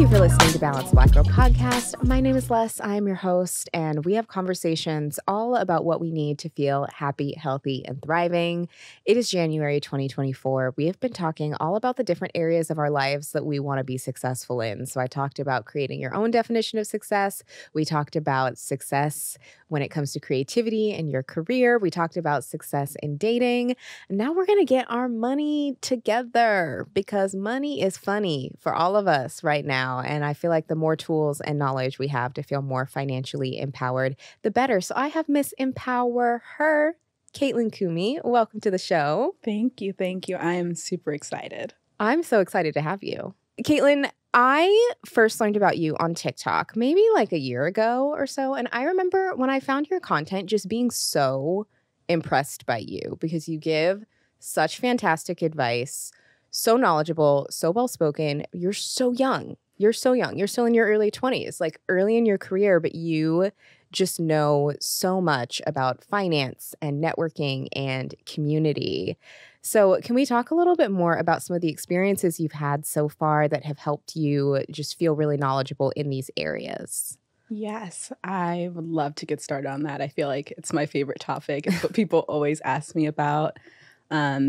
you for listening to Balanced Black Girl Podcast. My name is Les. I am your host, and we have conversations all about what we need to feel happy, healthy, and thriving. It is January 2024. We have been talking all about the different areas of our lives that we want to be successful in. So I talked about creating your own definition of success. We talked about success when it comes to creativity and your career. We talked about success in dating. And now we're going to get our money together because money is funny for all of us right now. And I feel like the more tools and knowledge we have to feel more financially empowered, the better. So I have Miss EmpowHer, Caitlyn Kumi. Welcome to the show. Thank you. Thank you. I am super excited. I'm so excited to have you. Caitlyn, I first learned about you on TikTok maybe like a year ago or so. And I remember when I found your content just being so impressed by you because you give such fantastic advice, so knowledgeable, so well-spoken. You're so young. You're so young. You're still in your early 20s, like early in your career, but you just know so much about finance and networking and community. So can we talk a little bit more about some of the experiences you've had so far that have helped you just feel really knowledgeable in these areas? Yes, I would love to get started on that. I feel like it's my favorite topic. It's what people always ask me about.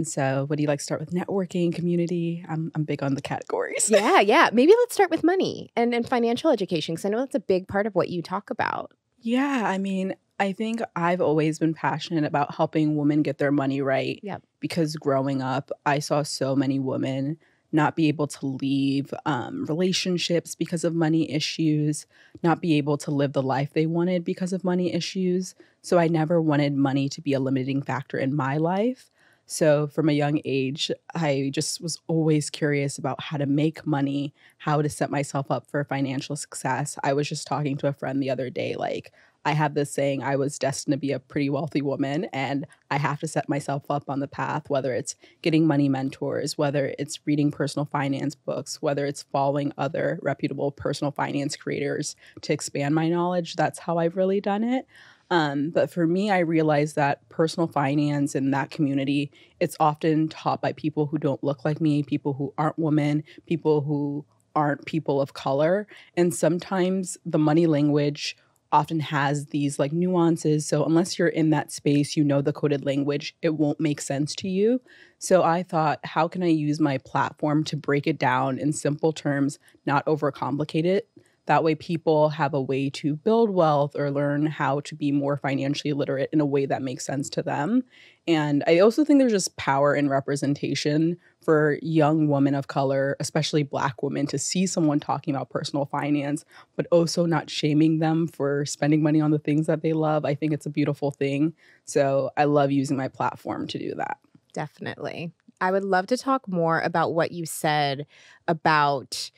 So would you like to start with networking, community? I'm big on the categories. Yeah. Maybe let's start with money and financial education because I know that's a big part of what you talk about. Yeah, I mean, I think I've always been passionate about helping women get their money right. Yep. Because growing up, I saw so many women not be able to leave relationships because of money issues, not be able to live the life they wanted because of money issues. So I never wanted money to be a limiting factor in my life. So from a young age, I just was always curious about how to make money, how to set myself up for financial success. I was just talking to a friend the other day, like, I have this saying, I was destined to be a pretty wealthy woman, and I have to set myself up on the path, whether it's getting money mentors, whether it's reading personal finance books, whether it's following other reputable personal finance creators to expand my knowledge. That's how I've really done it. But for me, I realized that personal finance in that community, it's often taught by people who don't look like me, people who aren't women, people who aren't people of color. And sometimes the money language often has these like nuances. So unless you're in that space, you know the coded language, it won't make sense to you. So I thought, how can I use my platform to break it down in simple terms, not overcomplicate it? That way people have a way to build wealth or learn how to be more financially literate in a way that makes sense to them. And I also think there's just power in representation for young women of color, especially Black women, to see someone talking about personal finance, but also not shaming them for spending money on the things that they love. I think it's a beautiful thing. So I love using my platform to do that. Definitely. I would love to talk more about what you said about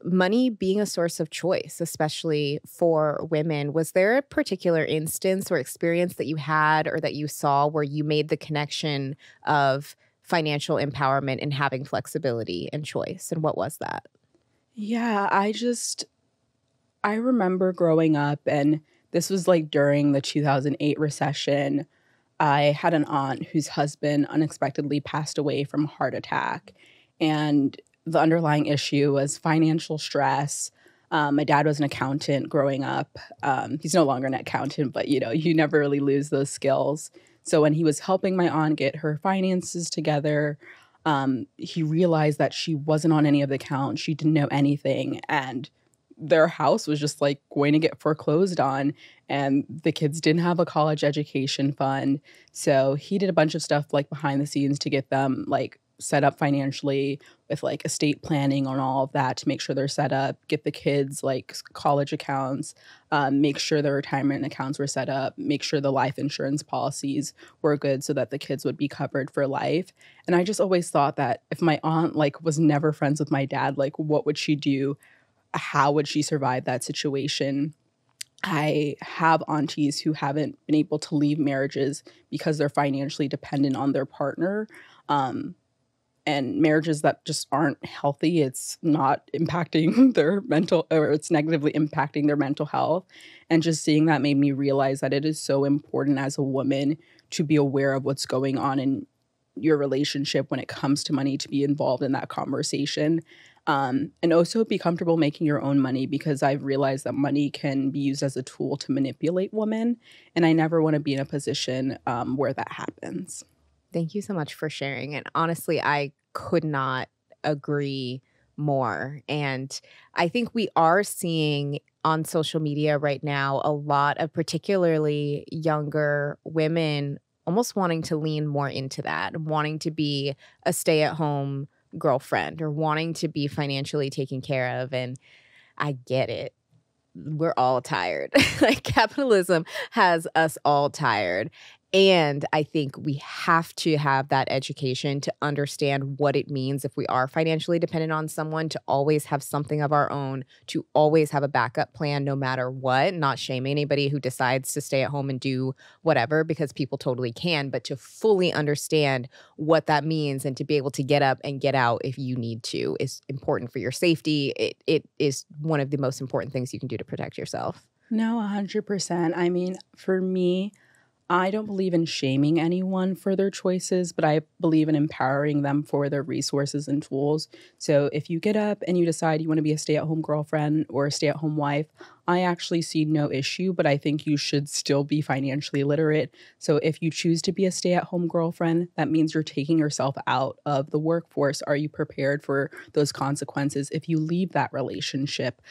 money being a source of choice, especially for women. Was there a particular instance or experience that you had or that you saw where you made the connection of financial empowerment and having flexibility and choice? And what was that? Yeah, I remember growing up, and this was like during the 2008 recession. I had an aunt whose husband unexpectedly passed away from a heart attack. And the underlying issue was financial stress. My dad was an accountant growing up. He's no longer an accountant, but you never really lose those skills. So when he was helping my aunt get her finances together, he realized that she wasn't on any of the accounts. She didn't know anything. And their house was just like going to get foreclosed on. And the kids didn't have a college education fund. So he did a bunch of stuff like behind the scenes to get them like set up financially with like estate planning on all of that to make sure they're set up, get the kids like college accounts, make sure the retirement accounts were set up, make sure the life insurance policies were good so that the kids would be covered for life. And I just always thought that if my aunt like was never friends with my dad, like what would she do? How would she survive that situation? I have aunties who haven't been able to leave marriages because they're financially dependent on their partner. And marriages that just aren't healthy, it's not impacting their mental, or it's negatively impacting their mental health. And just seeing that made me realize that it is so important as a woman to be aware of what's going on in your relationship when it comes to money, to be involved in that conversation. And also be comfortable making your own money, because I've realized that money can be used as a tool to manipulate women. And I never want to be in a position where that happens. Thank you so much for sharing. And honestly, I could not agree more. And I think we are seeing on social media right now a lot of particularly younger women almost wanting to lean more into that, wanting to be a stay-at-home girlfriend or wanting to be financially taken care of. And I get it. We're all tired. Like, capitalism has us all tired. And I think we have to have that education to understand what it means if we are financially dependent on someone, to always have something of our own, to always have a backup plan no matter what. Not shame anybody who decides to stay at home and do whatever, because people totally can, but to fully understand what that means and to be able to get up and get out if you need to is important for your safety. It is one of the most important things you can do to protect yourself. No, 100%. I mean, for me, I don't believe in shaming anyone for their choices, but I believe in empowering them for their resources and tools. So if you get up and you decide you want to be a stay-at-home girlfriend or a stay-at-home wife, I actually see no issue, but I think you should still be financially literate. So if you choose to be a stay-at-home girlfriend, that means you're taking yourself out of the workforce. Are you prepared for those consequences? If you leave that relationship,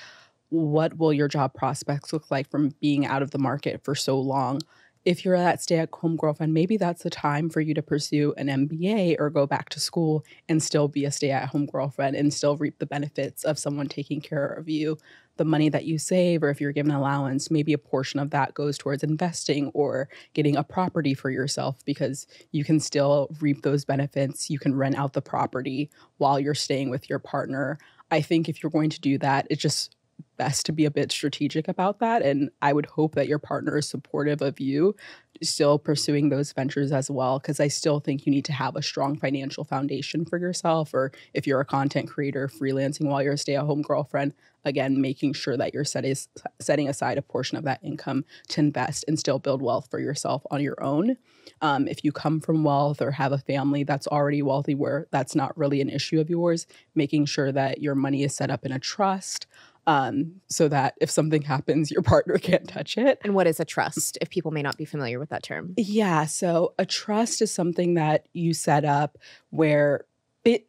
what will your job prospects look like from being out of the market for so long? If you're that stay-at-home girlfriend, maybe that's the time for you to pursue an MBA or go back to school and still be a stay-at-home girlfriend and still reap the benefits of someone taking care of you. The money that you save, or if you're given allowance, maybe a portion of that goes towards investing or getting a property for yourself, because you can still reap those benefits. You can rent out the property while you're staying with your partner. I think if you're going to do that, it's just best to be a bit strategic about that. And I would hope that your partner is supportive of you still pursuing those ventures as well, because I still think you need to have a strong financial foundation for yourself. Or if you're a content creator freelancing while you're a stay-at-home girlfriend, again, making sure that you're setting aside a portion of that income to invest and still build wealth for yourself on your own. If you come from wealth or have a family that's already wealthy where that's not really an issue of yours, making sure that your money is set up in a trust, so that if something happens, your partner can't touch it. And what is a trust, if people may not be familiar with that term? Yeah, so a trust is something that you set up where,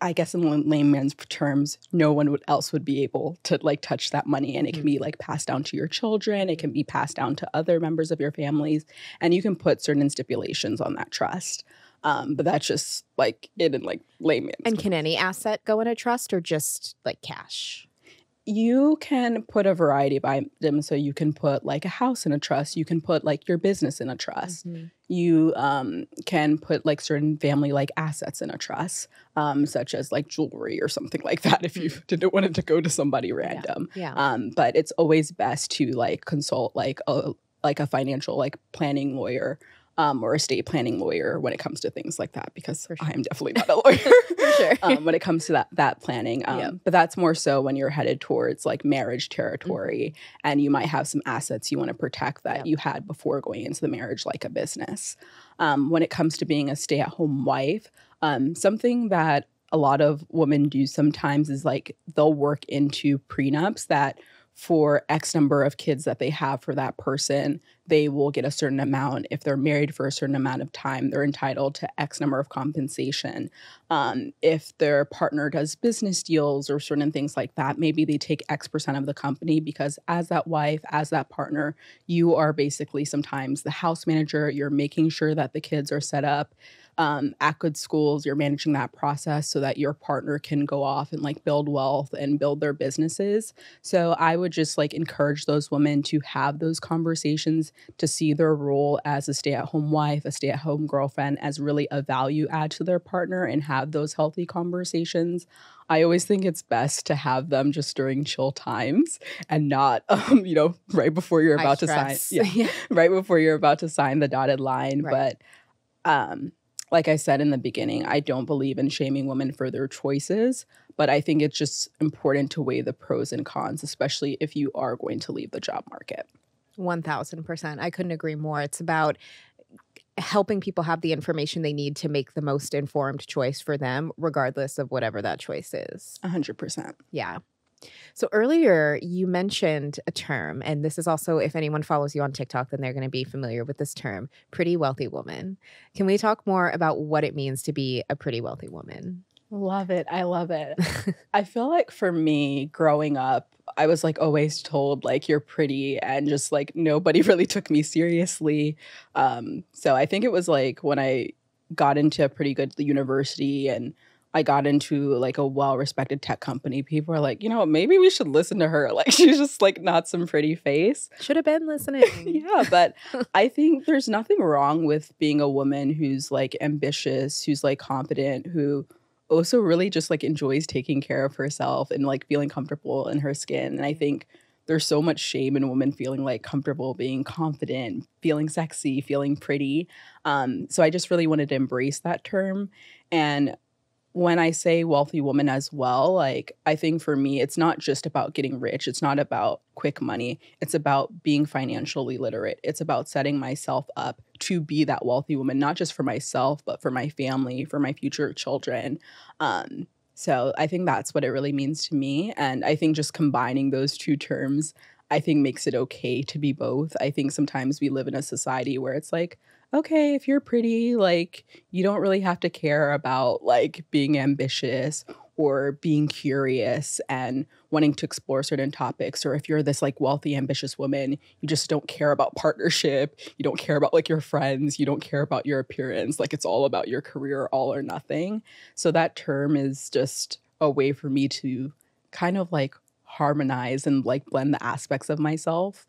I guess in layman's terms, no one else would be able to like touch that money, and it can be like passed down to your children. It can be passed down to other members of your families, and you can put certain stipulations on that trust. But that's just like it in like layman's. And can any asset go in a trust, or just like cash? You can put a variety of items. So you can put like a house in a trust. You can put like your business in a trust. You can put like certain family like assets in a trust, such as like jewelry or something like that if you didn't want it to go to somebody random. Yeah. But it's always best to like consult like a financial like planning lawyer. Or estate planning lawyer when it comes to things like that, because Sure. I am definitely not a lawyer For sure. when it comes to that planning. But that's more so when you're headed towards like marriage territory, and you might have some assets you want to protect that you had before going into the marriage, like a business. When it comes to being a stay-at-home wife, something that a lot of women do sometimes is like they'll work into prenups that for X number of kids that they have for that person, they will get a certain amount. If they're married for a certain amount of time, they're entitled to X number of compensation. If their partner does business deals or certain things like that, maybe they take X% of the company, because as that wife, as that partner, you are basically sometimes the house manager. You're making sure that the kids are set up at good schools. You're managing that process so that your partner can go off and like build wealth and build their businesses. So I would just like encourage those women to have those conversations, to see their role as a stay-at-home wife, a stay-at-home girlfriend as really a value add to their partner, and have those healthy conversations. I always think it's best to have them just during chill times and not, right before you're about to sign. Yeah, right before you're about to sign the dotted line. Right. But like I said in the beginning, I don't believe in shaming women for their choices, but I think it's just important to weigh the pros and cons, especially if you are going to leave the job market. 1000%. I couldn't agree more. It's about helping people have the information they need to make the most informed choice for them, regardless of whatever that choice is. 100%. Yeah. So earlier you mentioned a term, and this is also, if anyone follows you on TikTok, then they're going to be familiar with this term, pretty wealthy woman. Can we talk more about what it means to be a pretty wealthy woman? Love it. I love it. I feel like for me, growing up, I was like always told like you're pretty, and just like nobody really took me seriously. So I think it was like when I got into a pretty good university and I got into like a well-respected tech company, people are like, maybe we should listen to her. Like she's just like not some pretty face. Should have been listening. Yeah, but I think there's nothing wrong with being a woman who's like ambitious, who's like confident, who also really just like enjoys taking care of herself and like feeling comfortable in her skin. And I think there's so much shame in women feeling like comfortable, being confident, feeling sexy, feeling pretty. So I just really wanted to embrace that term. And when I say wealthy woman as well, like I think for me, it's not just about getting rich. It's not about quick money. It's about being financially literate. It's about setting myself up to be that wealthy woman, not just for myself, but for my family, for my future children. So I think that's what it really means to me. And I think just combining those two terms, I think makes it okay to be both. I think sometimes we live in a society where it's like, okay, if you're pretty, like you don't really have to care about like being ambitious or being curious and wanting to explore certain topics. Or if you're this like wealthy, ambitious woman, you just don't care about partnership. You don't care about like your friends. You don't care about your appearance. Like it's all about your career, all or nothing. So that term is just a way for me to kind of like harmonize and like blend the aspects of myself.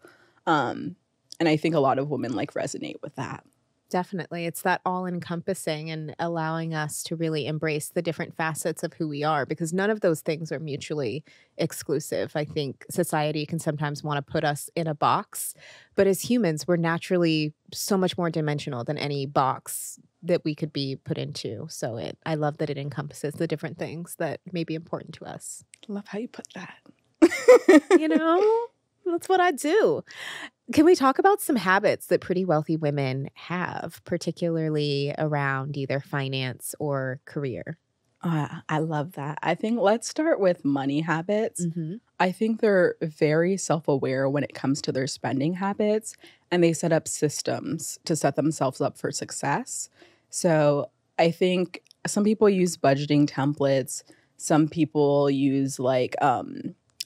And I think a lot of women like resonate with that. Definitely. It's that all-encompassing and allowing us to really embrace the different facets of who we are, because none of those things are mutually exclusive. I think society can sometimes want to put us in a box, but as humans, we're naturally so much more dimensional than any box that we could be put into. So I love that it encompasses the different things that may be important to us. Love how you put that. That's what I do. Can we talk about some habits that pretty wealthy women have, particularly around either finance or career? I love that. I think let's start with money habits. Mm-hmm. I think they're very self-aware when it comes to their spending habits, and they set up systems to set themselves up for success. So I think some people use budgeting templates. Some people use like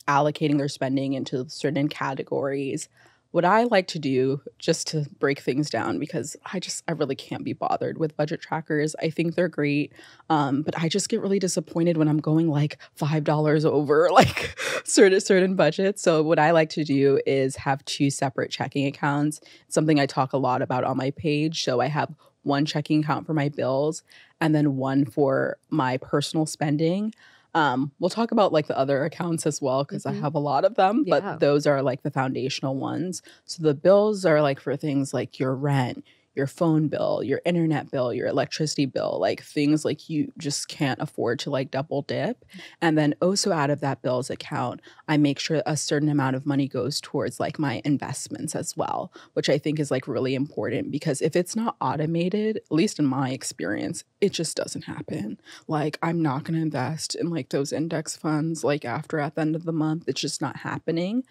allocating their spending into certain categories. What I like to do, just to break things down, because I really can't be bothered with budget trackers. I think they're great, but I just get really disappointed when I'm going like $5 over like certain budgets. So what I like to do is have two separate checking accounts. It's something I talk a lot about on my page. So I have one checking account for my bills and then one for my personal spending. We'll talk about like the other accounts as well, because I have a lot of them, but those are like the foundational ones. So the bills are like for things like your rent, your phone bill, your internet bill, your electricity bill, like things like you just can't afford to like double dip. And then also out of that bills account, I make sure a certain amount of money goes towards like my investments as well, which I think is like really important, because if it's not automated, at least in my experience, it just doesn't happen. Like I'm not going to invest in like those index funds like at the end of the month. It's just not happening.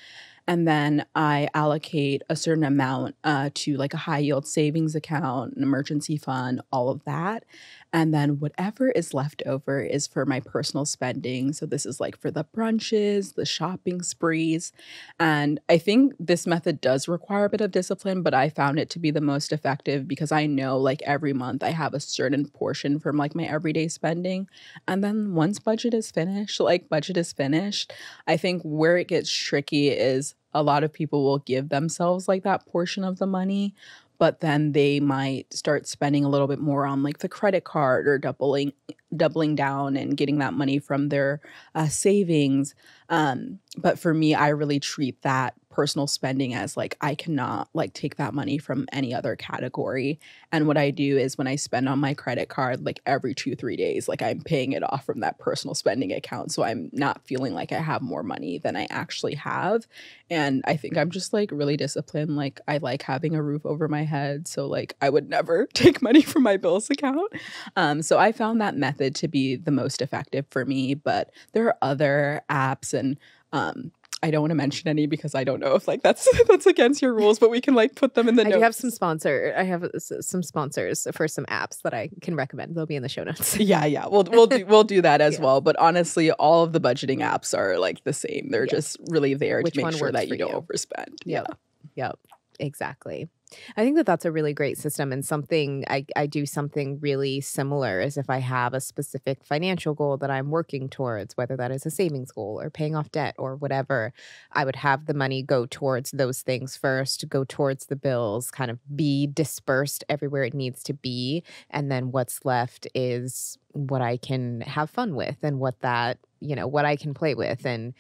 And then I allocate a certain amount to like a high yield savings account, an emergency fund, all of that. And then whatever is left over is for my personal spending. So this is like for the brunches, the shopping sprees. And I think this method does require a bit of discipline, but I found it to be the most effective because I know like every month I have a certain portion from like my everyday spending. And then once budget is finished, I think where it gets tricky is a lot of people will give themselves like that portion of the money, but then they might start spending a little bit more on like the credit card or doubling down and getting that money from their savings. But for me, I really treat that personal spending as like I cannot like take that money from any other category. And what I do is when I spend on my credit card, like every 2-3 days, like I'm paying it off from that personal spending account. So I'm not feeling like I have more money than I actually have. And I think I'm just like really disciplined. Like I like having a roof over my head. So like I would never take money from my bills account. So I found that method to be the most effective for me. But there are other apps and I don't want to mention any because I don't know if like that's against your rules, but we can like put them in the notes. I have some sponsors for some apps that I can recommend. They'll be in the show notes. Yeah. We'll do that as well. But honestly, all of the budgeting apps are like the same. They're just really there to make sure that you don't overspend. Yep. Exactly. I think that that's a really great system, and something I do something really similar is if I have a specific financial goal that I'm working towards, whether that is a savings goal or paying off debt or whatever, I would have the money go towards those things first, go towards the bills, kind of be dispersed everywhere it needs to be. And then what's left is what I can have fun with and what I can play with, and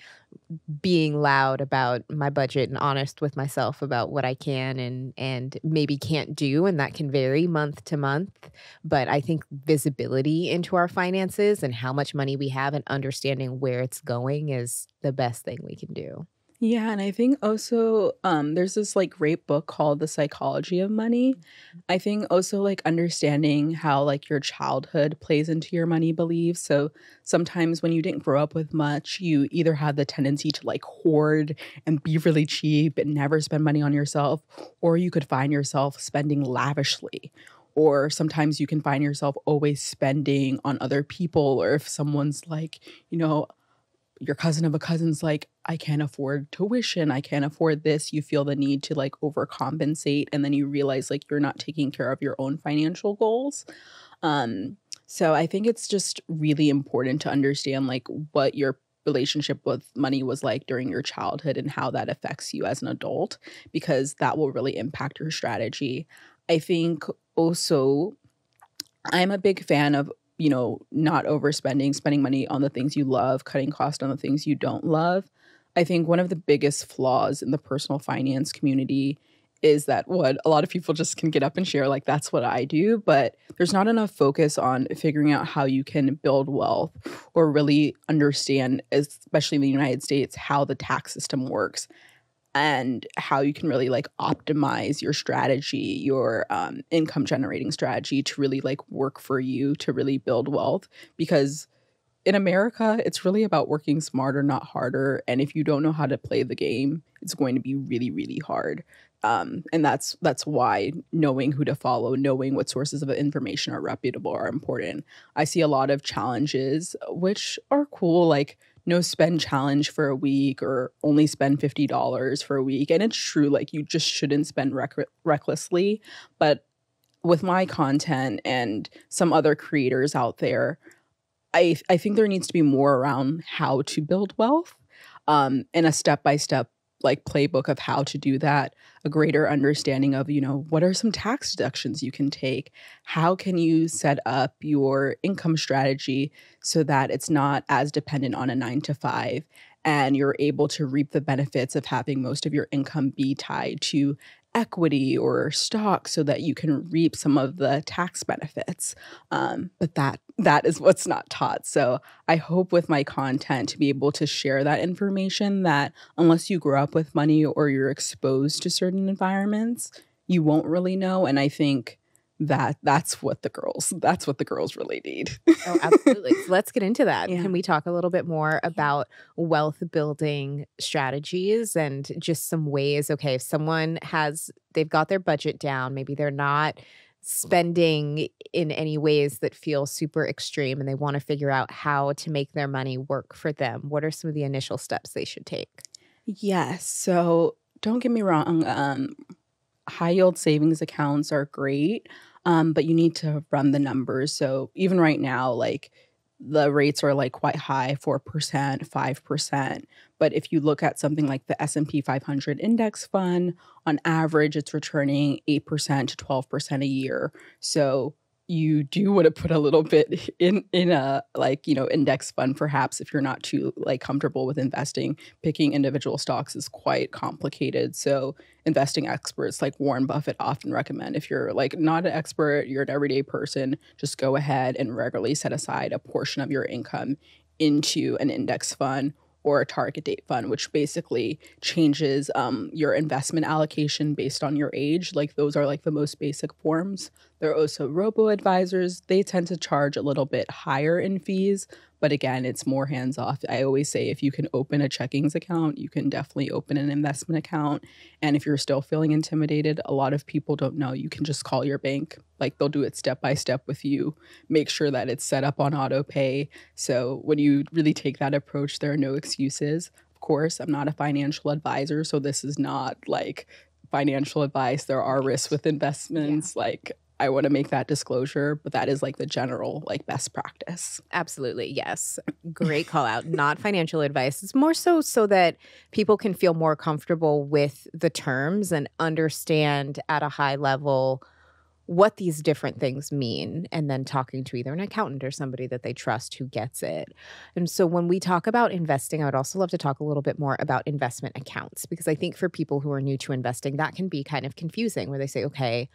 being loud about my budget and honest with myself about what I can and maybe can't do. And that can vary month to month. But I think visibility into our finances and how much money we have and understanding where it's going is the best thing we can do. Yeah, and I think also there's this like great book called The Psychology of Money. I think also like understanding how like your childhood plays into your money beliefs. So sometimes when you didn't grow up with much, you either had the tendency to like hoard and be really cheap and never spend money on yourself, or you could find yourself spending lavishly. Or sometimes you can find yourself always spending on other people, or if someone's like, your cousin of a cousin's like, I can't afford tuition, I can't afford this, you feel the need to like overcompensate, and then you realize like you're not taking care of your own financial goals. So I think it's just really important to understand like what your relationship with money was like during your childhood and how that affects you as an adult, because that will really impact your strategy. I think also I'm a big fan of not overspending, spending money on the things you love, cutting costs on the things you don't love. I think one of the biggest flaws in the personal finance community is that what a lot of people just can get up and share, like, that's what I do, but there's not enough focus on figuring out how you can build wealth or really understand, especially in the United States, how the tax system works and how you can really like optimize your strategy, your income generating strategy to really like work for you to really build wealth. Because in America, it's really about working smarter, not harder. And if you don't know how to play the game, it's going to be really, really hard. And that's why knowing who to follow, knowing what sources of information are reputable are important. I see a lot of challenges, which are cool, like no spend challenge for a week or only spend $50 for a week. And it's true, like you just shouldn't spend recklessly. But with my content and some other creators out there, I think there needs to be more around how to build wealth, and a step-by-step like playbook of how to do that, a greater understanding of, what are some tax deductions you can take? How can you set up your income strategy so that it's not as dependent on a 9-to-5 and you're able to reap the benefits of having most of your income be tied to equity or stock so that you can reap some of the tax benefits. But that is what's not taught. So I hope with my content to be able to share that information, that unless you grow up with money or you're exposed to certain environments, you won't really know. And I think that's what the girls really need. Oh, absolutely. So let's get into that. Yeah. Can we talk a little bit more about wealth building strategies and just some ways? Okay, if they've got their budget down, maybe they're not spending in any ways that feel super extreme and they want to figure out how to make their money work for them. What are some of the initial steps they should take? Yes. So don't get me wrong. High yield savings accounts are great. But you need to run the numbers. So even right now, like the rates are like quite high, 4%, 5%. But if you look at something like the S&P 500 index fund, on average, it's returning 8% to 12% a year. So you do want to put a little bit in a like, index fund, perhaps if you're not too like comfortable with investing. Picking individual stocks is quite complicated. So investing experts like Warren Buffett often recommend, if you're like not an expert, you're an everyday person, just go ahead and regularly set aside a portion of your income into an index fund or a target date fund, which basically changes your investment allocation based on your age. Like those are like the most basic forms. There are also robo-advisors. They tend to charge a little bit higher in fees, but again, it's more hands-off. I always say if you can open a checkings account, you can definitely open an investment account. And if you're still feeling intimidated, a lot of people don't know, you can just call your bank. Like they'll do it step by step with you. Make sure that it's set up on auto pay. So when you really take that approach, there are no excuses. Of course, I'm not a financial advisor, so this is not like financial advice. There are risks with investments. Yeah. Like I want to make that disclosure, but that is like the general like best practice. Absolutely. Yes. Great call out. Not financial advice. It's more so that people can feel more comfortable with the terms and understand at a high level what these different things mean, and then talking to either an accountant or somebody that they trust who gets it. And so when we talk about investing, I would also love to talk a little bit more about investment accounts, because I think for people who are new to investing, that can be kind of confusing, where they say, okay,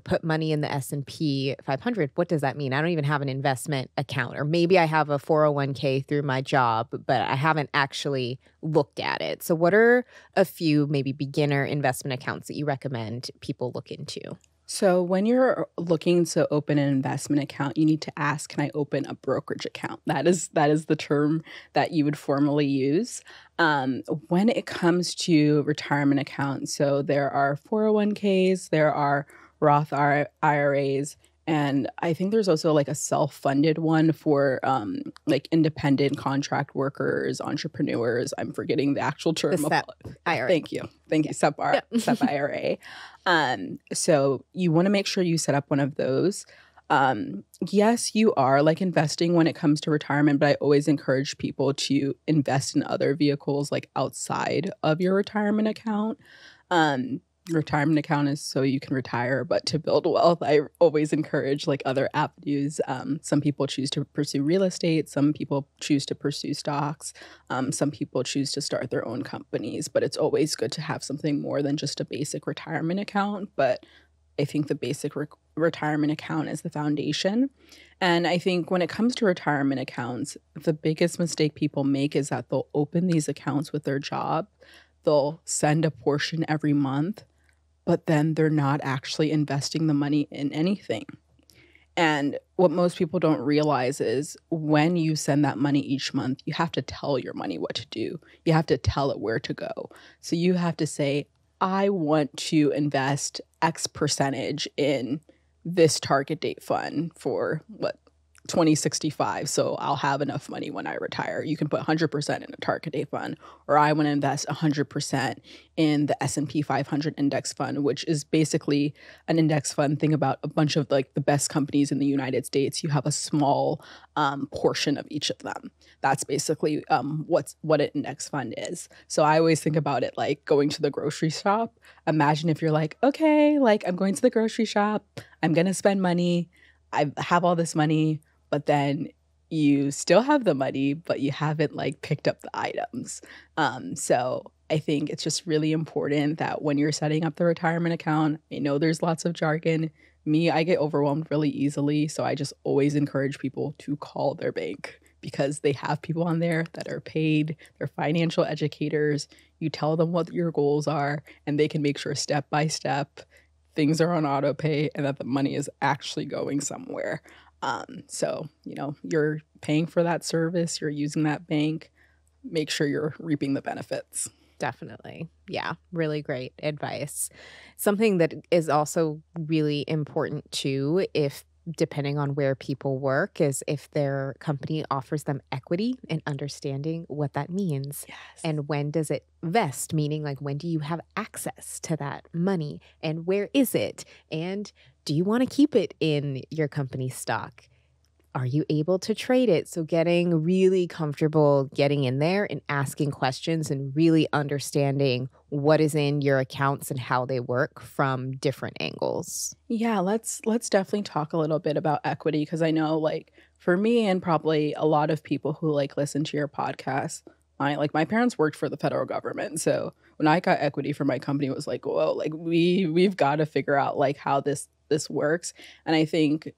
put money in the S&P 500. What does that mean? I don't even have an investment account. Or maybe I have a 401k through my job, but I haven't actually looked at it. So what are a few maybe beginner investment accounts that you recommend people look into? So when you're looking to open an investment account, you need to ask, can I open a brokerage account? That is the term that you would formally use. When it comes to retirement accounts, so there are 401ks, there are Roth IRAs, and I think there's also like a self-funded one for like independent contract workers, entrepreneurs. I'm forgetting the actual term. The SEP IRA. Thank you. SEP IRA. So you want to make sure you set up one of those. Yes, you are like investing when it comes to retirement, but I always encourage people to invest in other vehicles like outside of your retirement account. Retirement account is so you can retire, but to build wealth, I always encourage like other avenues. Some people choose to pursue real estate. Some people choose to pursue stocks. Some people choose to start their own companies, but it's always good to have something more than just a basic retirement account. But I think the basic retirement account is the foundation. And I think when it comes to retirement accounts, the biggest mistake people make is that they'll open these accounts with their job. They'll send a portion every month, but then they're not actually investing the money in anything. And what most people don't realize is when you send that money each month, you have to tell your money what to do. You have to tell it where to go. So you have to say, I want to invest X percentage in this target date fund for 2065, so I'll have enough money when I retire. You can put 100% in a target date fund, or I want to invest 100% in the S&P 500 index fund, which is basically an index fund. Think about a bunch of like the best companies in the United States. You have a small portion of each of them. That's basically what an index fund is. So I always think about it like going to the grocery shop. Imagine if you're like, okay, like I'm going to the grocery shop, I'm going to spend money, I have all this money, but then you still have the money, but you haven't like picked up the items. So I think it's just really important that when you're setting up the retirement account, I know there's lots of jargon. Me, I get overwhelmed really easily. So I just always encourage people to call their bank, because they have people on there that are paid, they're financial educators. You tell them what your goals are, and they can make sure step by step things are on auto pay and that the money is actually going somewhere. So, you're paying for that service, you're using that bank, make sure you're reaping the benefits. Definitely. Yeah. Really great advice. Something that is also really important too, depending on where people work, is if their company offers them equity and understanding what that means. Yes. And when does it vest, meaning like when do you have access to that money and where is it? And do you want to keep it in your company stock? Are you able to trade it? So getting really comfortable getting in there and asking questions and really understanding what is in your accounts and how they work from different angles. Yeah, let's definitely talk a little bit about equity because I know like for me and probably a lot of people who like listen to your podcast, my parents worked for the federal government. So when I got equity for my company, it was like, whoa, like we've got to figure out like how this works. And I think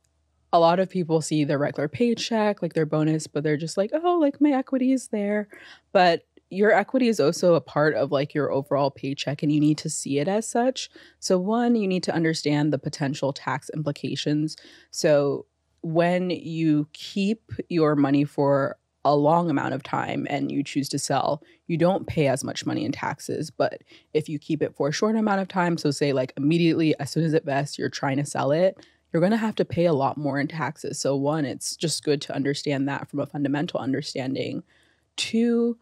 a lot of people see their regular paycheck, like their bonus, but they're just like, oh, like my equity is there. But your equity is also a part of like your overall paycheck and you need to see it as such. So one, you need to understand the potential tax implications. So when you keep your money for a long amount of time and you choose to sell, you don't pay as much money in taxes. But if you keep it for a short amount of time, so say like immediately as soon as it vests, you're trying to sell it, you're going to have to pay a lot more in taxes. So one, it's just good to understand that from a fundamental understanding. Two,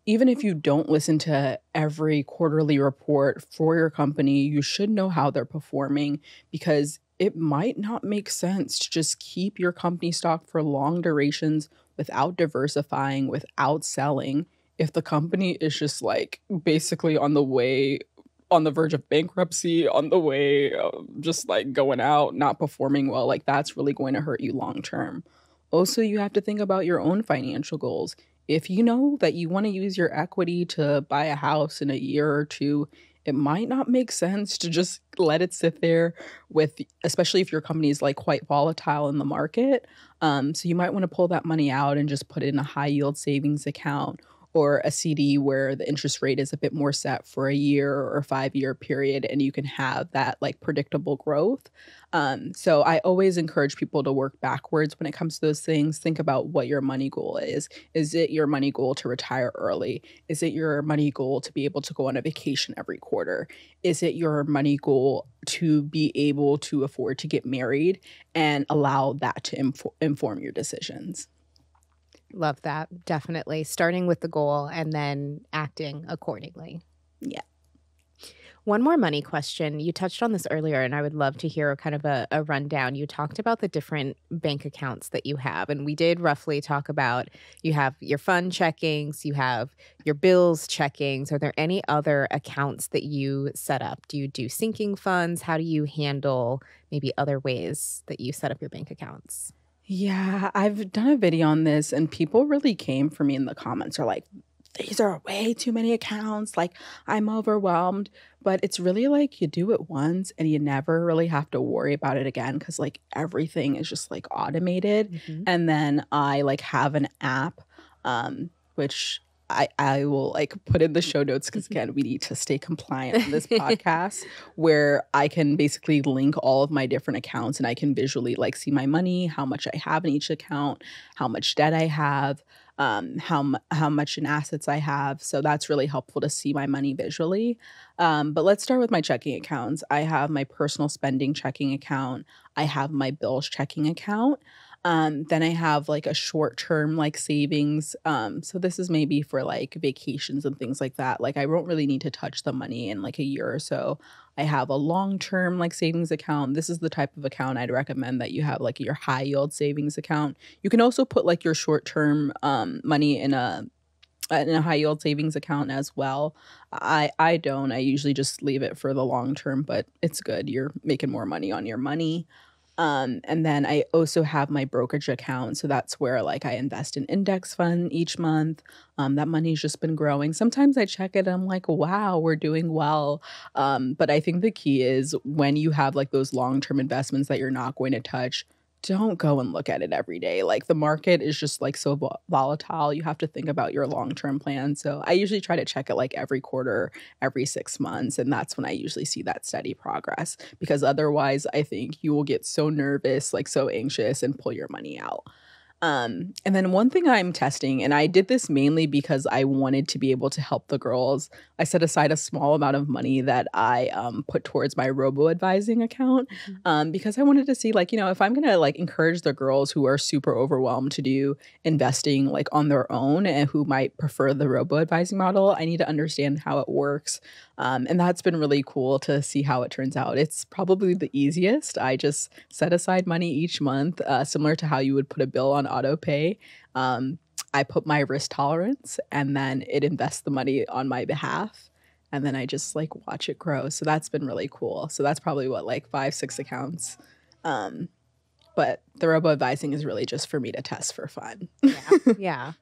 even if you don't listen to every quarterly report for your company, you should know how they're performing because it might not make sense to just keep your company stock for long durations without diversifying, without selling. If the company is just like basically on the verge of bankruptcy, on the way, just like going out, not performing well, like that's really going to hurt you long term. Also, you have to think about your own financial goals. If you know that you want to use your equity to buy a house in a year or two, it might not make sense to just let it sit there with, especially if your company is like quite volatile in the market. So you might want to pull that money out and just put it in a high yield savings account or a CD where the interest rate is a bit more set for a year or 5-year period and you can have that like predictable growth. So I always encourage people to work backwards when it comes to those things. Think about what your money goal is. Is it your money goal to retire early? Is it your money goal to be able to go on a vacation every quarter? Is it your money goal to be able to afford to get married and allow that to inform your decisions? Love that. Definitely. Starting with the goal and then acting accordingly. Yeah. One more money question. You touched on this earlier, and I would love to hear kind of a rundown. You talked about the different bank accounts that you have, and we did roughly talk about you have your fund checkings, you have your bills checkings. Are there any other accounts that you set up? Do you do sinking funds? How do you handle maybe other ways that you set up your bank accounts? Yeah, I've done a video on this and people really came for me in the comments are like, these are way too many accounts. Like, I'm overwhelmed. But it's really like you do it once and you never really have to worry about it again because like everything is just like automated. Mhm. And then I like have an app, which I will like put in the show notes because again, we need to stay compliant on this podcast where I can basically link all of my different accounts and I can visually like see my money, how much I have in each account, how much debt I have, how much in assets I have. So that's really helpful to see my money visually. But let's start with my checking accounts. I have my personal spending checking account. I have my bills checking account. Then I have like a short term like savings. So this is maybe for like vacations and things like that. Like I won't really need to touch the money in like a year or so. I have a long term like savings account. This is the type of account I'd recommend that you have like your high yield savings account. You can also put like your short term money in a high yield savings account as well. I don't. I usually just leave it for the long term, but it's good. You're making more money on your money. And then I also have my brokerage account. So that's where like I invest in index fund each month. That money's just been growing. Sometimes I check it and I'm like, wow, we're doing well. But I think the key is when you have like those long-term investments that you're not going to touch, don't go and look at it every day. Like the market is just like so volatile. You have to think about your long-term plan. So I usually try to check it like every quarter, every 6 months. And that's when I usually see that steady progress because otherwise I think you will get so nervous, like so anxious and pull your money out. And then one thing I'm testing, and I did this mainly because I wanted to be able to help the girls. I set aside a small amount of money that I put towards my robo-advising account because I wanted to see, like, you know, if I'm going to like encourage the girls who are super overwhelmed to do investing like on their own and who might prefer the robo-advising model, I need to understand how it works. And that's been really cool to see how it turns out. It's probably the easiest. I just set aside money each month, similar to how you would put a bill on auto pay. I put my risk tolerance and then it invests the money on my behalf. And then I just like watch it grow. So that's been really cool. So that's probably what, like 5-6 accounts. But the robo advising is really just for me to test for fun. Yeah.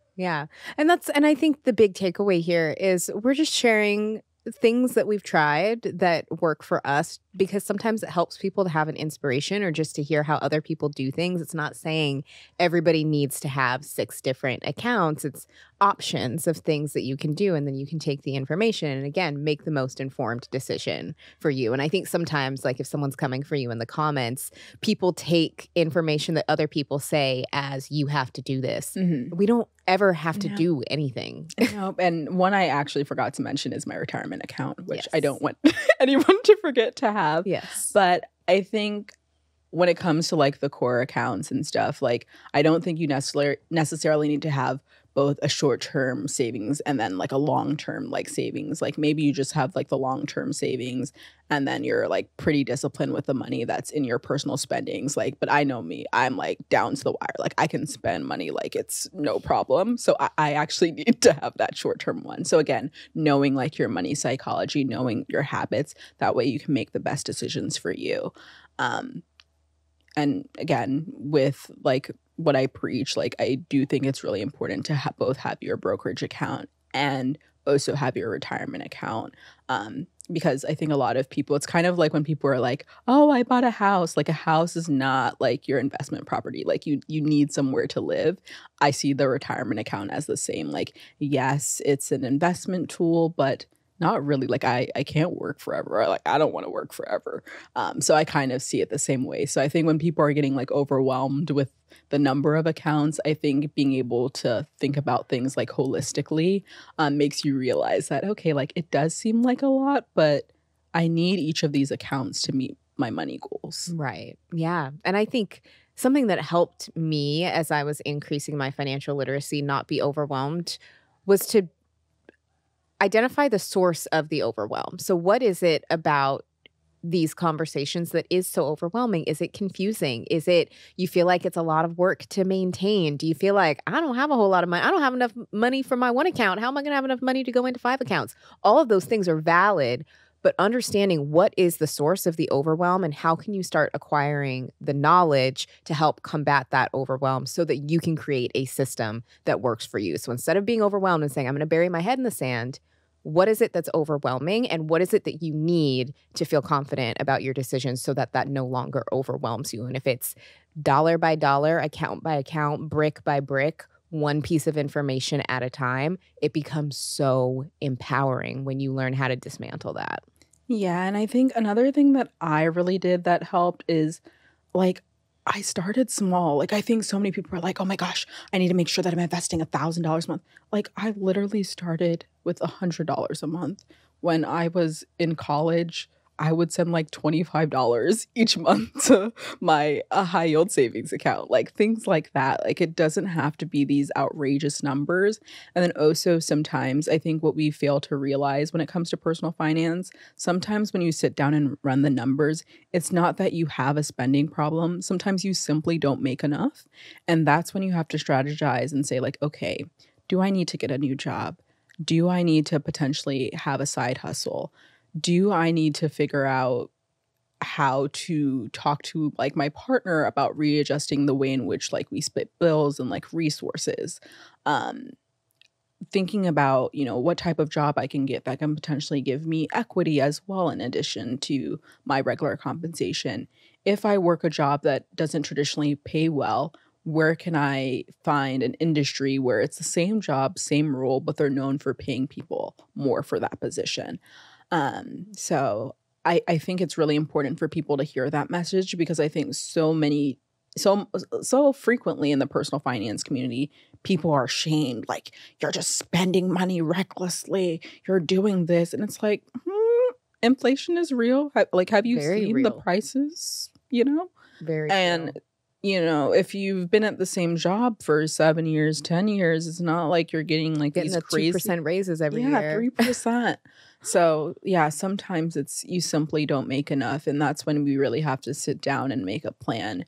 And I think the big takeaway here is we're just sharing things that we've tried that work for us, because sometimes it helps people to have an inspiration or just to hear how other people do things. It's not saying everybody needs to have 6 different accounts. It's options of things that you can do, and then you can take the information and again make the most informed decision for you. And I think sometimes, like if someone's coming for you in the comments, people take information that other people say as you have to do this. We don't ever have to do anything. No, and one I actually forgot to mention is my retirement account, which I don't want anyone to forget to have. Yes. But I think when it comes to like the core accounts and stuff, like I don't think you necessarily need to have both a short-term savings and then like a long-term like savings. Like maybe you just have like the long-term savings and then you're like pretty disciplined with the money that's in your personal spendings. Like, but I know me, I'm like down to the wire. Like I can spend money like it's no problem. So I actually need to have that short-term one. So again, knowing like your money psychology, knowing your habits, that way you can make the best decisions for you. And again, with like what I preach, like I do think it's really important to both have your brokerage account and also have your retirement account. Because I think a lot of people, it's kind of like when people are like, oh, I bought a house. Like a house is not like your investment property. Like you need somewhere to live. I see the retirement account as the same. Like, yes, it's an investment tool, but not really. Like I can't work forever. Like I don't want to work forever. So I kind of see it the same way. So I think when people are getting like overwhelmed with the number of accounts, I think being able to think about things like holistically makes you realize that, okay, like it does seem like a lot, but I need each of these accounts to meet my money goals. Right. Yeah. And I think something that helped me as I was increasing my financial literacy, not be overwhelmed, was to identify the source of the overwhelm. So what is it about these conversations that is so overwhelming? Is it confusing? Is it you feel like it's a lot of work to maintain? Do you feel like I don't have a whole lot of money? I don't have enough money for my one account. How am I going to have enough money to go into 5 accounts? All of those things are valid, but understanding what is the source of the overwhelm and how can you start acquiring the knowledge to help combat that overwhelm so that you can create a system that works for you. So instead of being overwhelmed and saying, I'm going to bury my head in the sand, what is it that's overwhelming and what is it that you need to feel confident about your decisions so that that no longer overwhelms you? And if it's dollar by dollar, account by account, brick by brick, one piece of information at a time, it becomes so empowering when you learn how to dismantle that. Yeah, and I think another thing that I really did that helped is like I started small. Like I think so many people are like, oh my gosh, I need to make sure that I'm investing $1,000 a month. Like I literally started with $100 a month. When I was in college, I would send like $25 each month to my high yield savings account, like things like that. Like it doesn't have to be these outrageous numbers. And then also sometimes I think what we fail to realize when it comes to personal finance, sometimes when you sit down and run the numbers, it's not that you have a spending problem. Sometimes you simply don't make enough. And that's when you have to strategize and say like, okay, do I need to get a new job? Do I need to potentially have a side hustle? Do I need to figure out how to talk to like my partner about readjusting the way in which like we split bills and like resources? Thinking about, you know, what type of job I can get that can potentially give me equity as well in addition to my regular compensation. If I work a job that doesn't traditionally pay well, where can I find an industry where it's the same job, same role, but they're known for paying people more for that position? So I think it's really important for people to hear that message because I think so many so frequently in the personal finance community, people are shamed, like, you're just spending money recklessly, you're doing this. And it's like, inflation is real. Have you Very seen the real. prices, Very And, real. if you've been at the same job for 7 years, 10 years, it's not like you're getting like Getting these the crazy 2% raises every yeah, year. 3%. So, yeah, sometimes it's you simply don't make enough. And that's when we really have to sit down and make a plan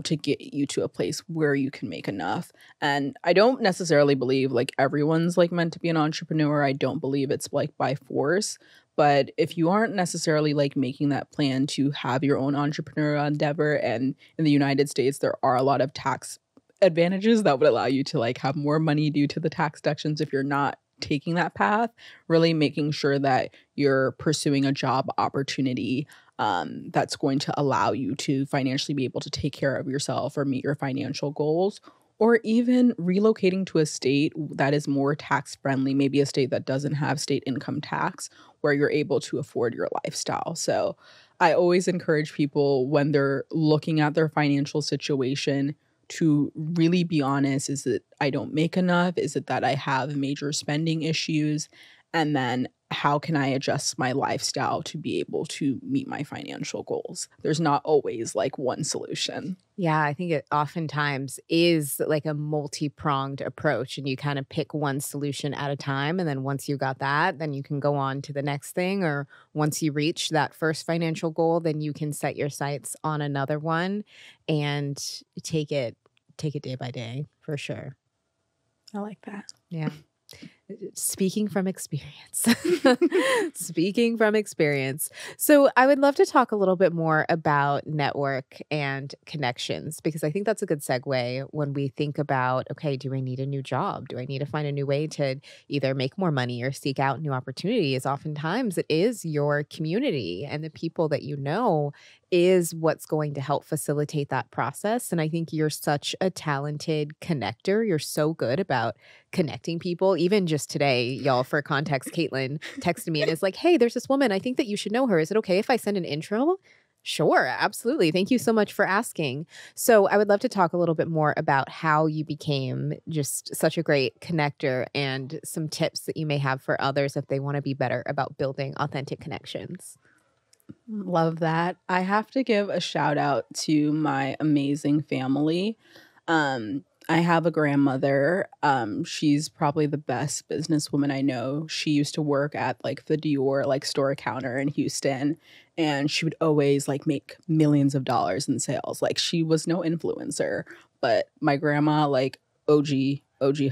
to get you to a place where you can make enough. And I don't necessarily believe like everyone's like meant to be an entrepreneur. I don't believe it's like by force. But if you aren't necessarily like making that plan to have your own entrepreneurial endeavor, and in the United States, there are a lot of tax advantages that would allow you to like have more money due to the tax deductions if you're not taking that path, really making sure that you're pursuing a job opportunity that's going to allow you to financially be able to take care of yourself or meet your financial goals, or even relocating to a state that is more tax friendly, maybe a state that doesn't have state income tax where you're able to afford your lifestyle. So I always encourage people when they're looking at their financial situation to really be honest. Is it I don't make enough? Is it that I have major spending issues? And then how can I adjust my lifestyle to be able to meet my financial goals? There's not always like one solution. Yeah, I think it oftentimes is like a multi-pronged approach, and you kind of pick one solution at a time. And then once you got that, then you can go on to the next thing. Or once you reach that first financial goal, then you can set your sights on another one and take it day by day for sure. I like that. Yeah. Speaking from experience. Speaking from experience. So I would love to talk a little bit more about network and connections, because I think that's a good segue when we think about, okay, do I need a new job? Do I need to find a new way to either make more money or seek out new opportunities? Oftentimes it is your community and the people that you know is what's going to help facilitate that process. And I think you're such a talented connector. You're so good about connecting people. Even just today, y'all, for context, Caitlyn texted me and is like, hey, there's this woman. I think that you should know her. Is it okay if I send an intro? Sure, absolutely. Thank you so much for asking. So I would love to talk a little bit more about how you became just such a great connector and some tips that you may have for others if they want to be better about building authentic connections. Love that. I have to give a shout out to my amazing family. I have a grandmother. She's probably the best businesswoman I know. She used to work at like the Dior like store counter in Houston, and she would always like make millions of dollars in sales. Like she was no influencer, but my grandma like OG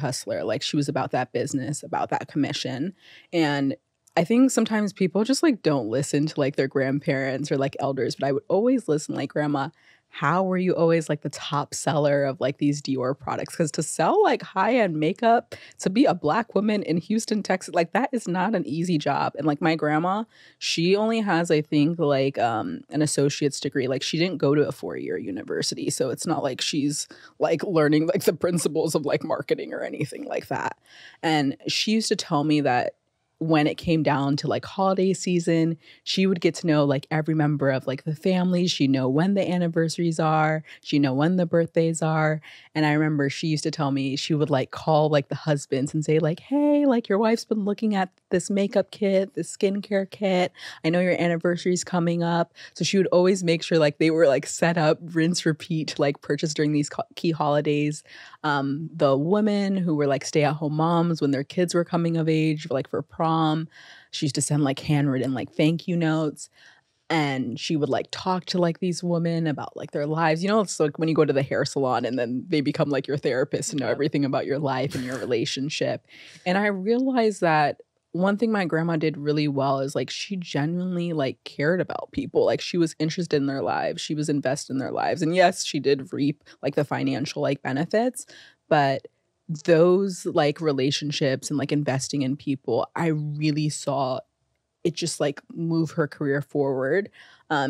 hustler. Like she was about that business, about that commission. And I think sometimes people just like don't listen to like their grandparents or like elders, but I would always listen like, grandma, how were you always like the top seller of like these Dior products? Because to sell like high-end makeup, to be a Black woman in Houston, Texas, like that is not an easy job. And like my grandma, she only has, I think, like an associate's degree. Like she didn't go to a 4-year university. So it's not like she's like learning like the principles of like marketing or anything like that. And she used to tell me that when it came down to like holiday season, she would get to know like every member of like the family. She'd know when the anniversaries are. She'd know when the birthdays are. And I remember she used to tell me she would like call like the husbands and say like, hey, like your wife's been looking at this makeup kit, this skincare kit. I know your anniversary's coming up. So she would always make sure like they were like set up, rinse, repeat, to like purchase during these key holidays. The women who were like stay-at-home moms when their kids were coming of age, like for prom, she used to send like handwritten like thank you notes. And she would like talk to like these women about like their lives. You know, it's like when you go to the hair salon and then they become like your therapist and know everything about your life and your relationship. And I realized that one thing my grandma did really well is like she genuinely like cared about people. Like she was interested in their lives. She was invested in their lives. And yes, she did reap like the financial like benefits, but those like relationships and like investing in people, I really saw it just like move her career forward.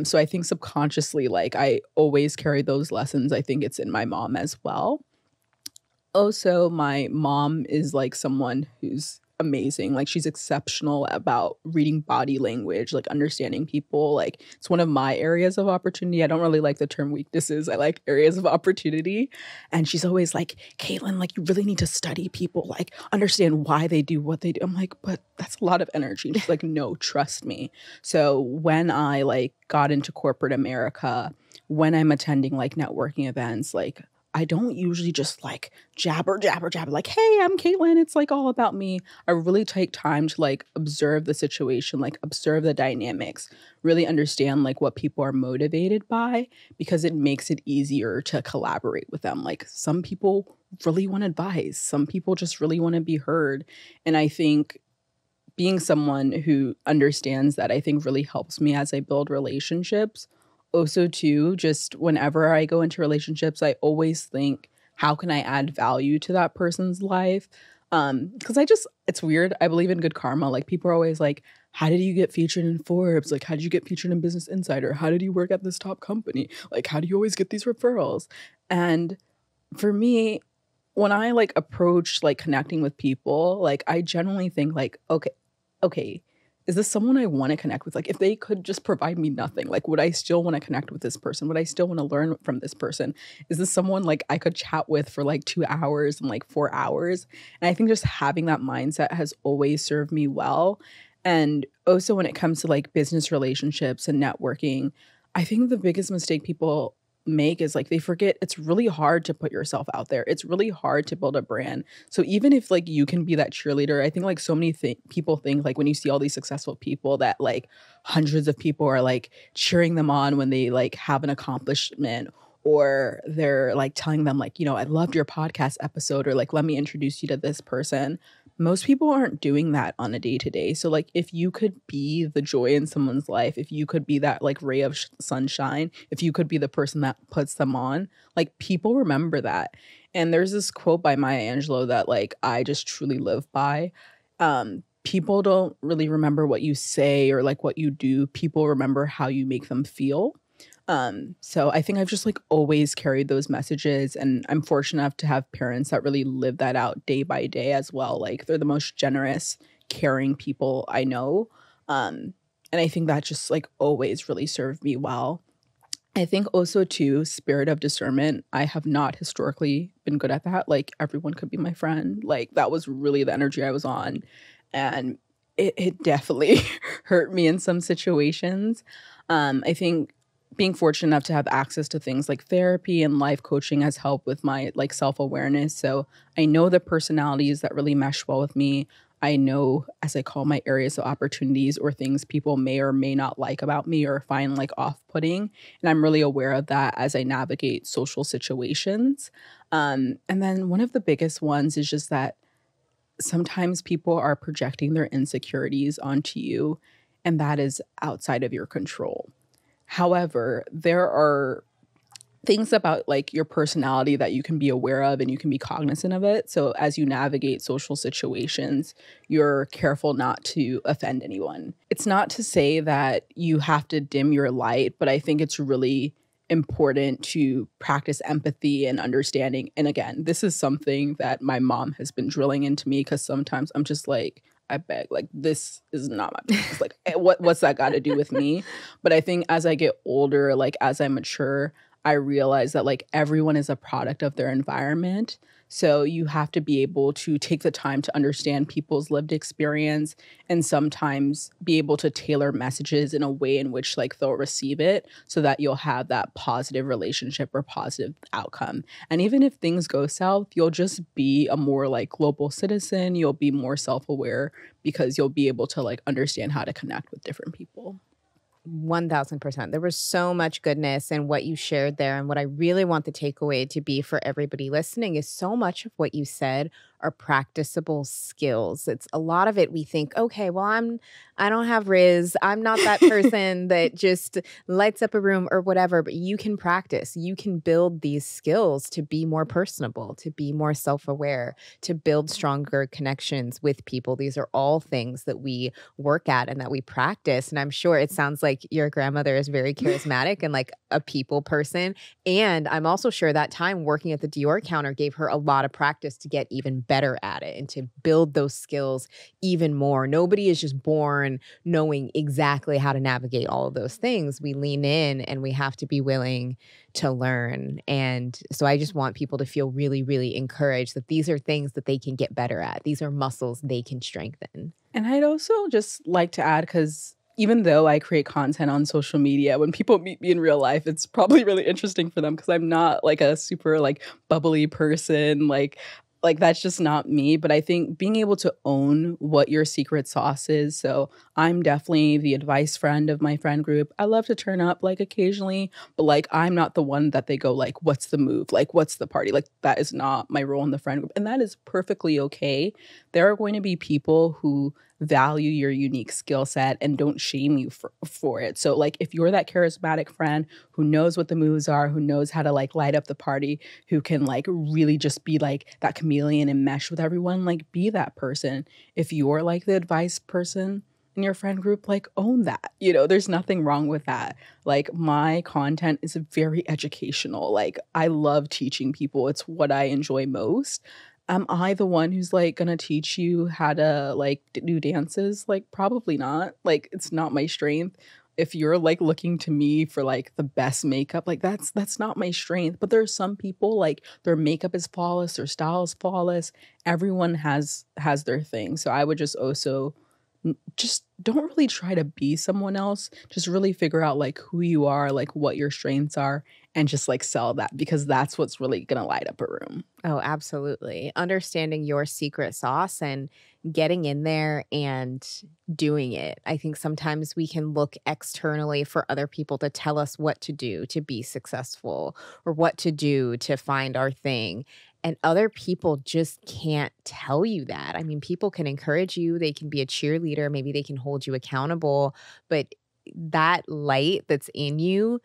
So I think subconsciously, like I always carry those lessons. I think it's in my mom as well. Also, my mom is like someone who's amazing. Like, she's exceptional about reading body language, like understanding people. Like, it's one of my areas of opportunity. I don't really like the term weaknesses. I like areas of opportunity. And she's always like, Caitlyn, like, you really need to study people, like understand why they do what they do. I'm like, but that's a lot of energy. She's like, no, trust me. So when I like got into corporate America, when I'm attending like networking events, like I don't usually just like jabber, like, hey, I'm Caitlyn. It's like all about me. I really take time to like observe the situation, like observe the dynamics, really understand like what people are motivated by, because it makes it easier to collaborate with them. Like some people really want advice. Some people just really want to be heard. And I think being someone who understands that, I think really helps me as I build relationships. Also, too, just whenever I go into relationships, I always think, how can I add value to that person's life? Because it's weird. I believe in good karma. Like, people are always like, how did you get featured in Forbes? Like, how did you get featured in Business Insider? How did you work at this top company? Like, how do you always get these referrals? And for me, when I like approach like connecting with people, like I generally think like, okay, is this someone I want to connect with? Like, if they could just provide me nothing, like, would I still want to connect with this person? Would I still want to learn from this person? Is this someone like I could chat with for like 2 hours and like 4 hours? And I think just having that mindset has always served me well. And also when it comes to like business relationships and networking, I think the biggest mistake people make is like they forget it's really hard to put yourself out there. It's really hard to build a brand. So even if like you can be that cheerleader, I think like so many people think like when you see all these successful people that like hundreds of people are like cheering them on when they like have an accomplishment, or they're like telling them like, I loved your podcast episode, or like, let me introduce you to this person. Most people aren't doing that on a day-to-day. So like if you could be the joy in someone's life, if you could be that like ray of sunshine, if you could be the person that puts them on, like people remember that. And there's this quote by Maya Angelou that like I just truly live by. People don't really remember what you say or like what you do. People remember how you make them feel. So I think I've just like always carried those messages, and I'm fortunate enough to have parents that really live that out day by day as well. Like they're the most generous, caring people I know. And I think that just like always really served me well. I think also too, spirit of discernment. I have not historically been good at that. Like everyone could be my friend. Like that was really the energy I was on. And it definitely hurt me in some situations. I think being fortunate enough to have access to things like therapy and life coaching has helped with my like self-awareness. So I know the personalities that really mesh well with me. I know, as I call my areas of opportunities, or things people may or may not like about me or find like off-putting. And I'm really aware of that as I navigate social situations. And then one of the biggest ones is just that sometimes people are projecting their insecurities onto you, and that is outside of your control. However, there are things about like your personality that you can be aware of and you can be cognizant of it. So as you navigate social situations, you're careful not to offend anyone. It's not to say that you have to dim your light, but I think it's really important to practice empathy and understanding. And again, this is something that my mom has been drilling into me, because sometimes I'm just like, I beg, like, this is not my business. Like, what's that got to do with me? But I think as I get older, like, as I mature, I realize that, like, everyone is a product of their environment. So you have to be able to take the time to understand people's lived experience, and sometimes be able to tailor messages in a way in which like they'll receive it, so that you'll have that positive relationship or positive outcome. And even if things go south, you'll just be a more like global citizen. You'll be more self-aware, because you'll be able to like understand how to connect with different people. 1000%. There was so much goodness in what you shared there. And what I really want the takeaway to be for everybody listening is so much of what you said are practicable skills. It's a lot of it we think, okay, well, I don't have Riz. I'm not that person that just lights up a room or whatever, but you can practice. You can build these skills to be more personable, to be more self-aware, to build stronger connections with people. These are all things that we work at and that we practice. And I'm sure it sounds like like your grandmother is very charismatic and like a people person. And I'm also sure that time working at the Dior counter gave her a lot of practice to get even better at it and to build those skills even more. Nobody is just born knowing exactly how to navigate all of those things. We lean in and we have to be willing to learn. And so I just want people to feel really, really encouraged that these are things that they can get better at. These are muscles they can strengthen. And I'd also just like to add, because even though I create content on social media, when people meet me in real life, it's probably really interesting for them because I'm not like a super like bubbly person. Like that's just not me. But I think being able to own what your secret sauce is. So I'm definitely the advice friend of my friend group. I love to turn up like occasionally, but like I'm not the one that they go like, what's the move? Like, what's the party? Like that is not my role in the friend group. And that is perfectly okay. There are going to be people who value your unique skill set and don't shame you for it. So like if you're that charismatic friend who knows what the moves are, who knows how to like light up the party, who can like really just be like that chameleon and mesh with everyone, like be that person. If you're like the advice person in your friend group, like own that. You know, there's nothing wrong with that. Like my content is very educational. Like I love teaching people. It's what I enjoy most. Am I the one who's like gonna teach you how to like do dances? Like probably not. Like it's not my strength. If you're like looking to me for like the best makeup, like that's not my strength. But there's some people like their makeup is flawless, their style is flawless. Everyone has their thing. So I would just also just don't really try to be someone else. Just really figure out like who you are, like what your strengths are, and just like sell that because that's what's really gonna light up a room. Oh, absolutely. Understanding your secret sauce and getting in there and doing it. I think sometimes we can look externally for other people to tell us what to do to be successful or what to do to find our thing. And other people just can't tell you that. I mean, people can encourage you, they can be a cheerleader, maybe they can hold you accountable, but that light that's in you,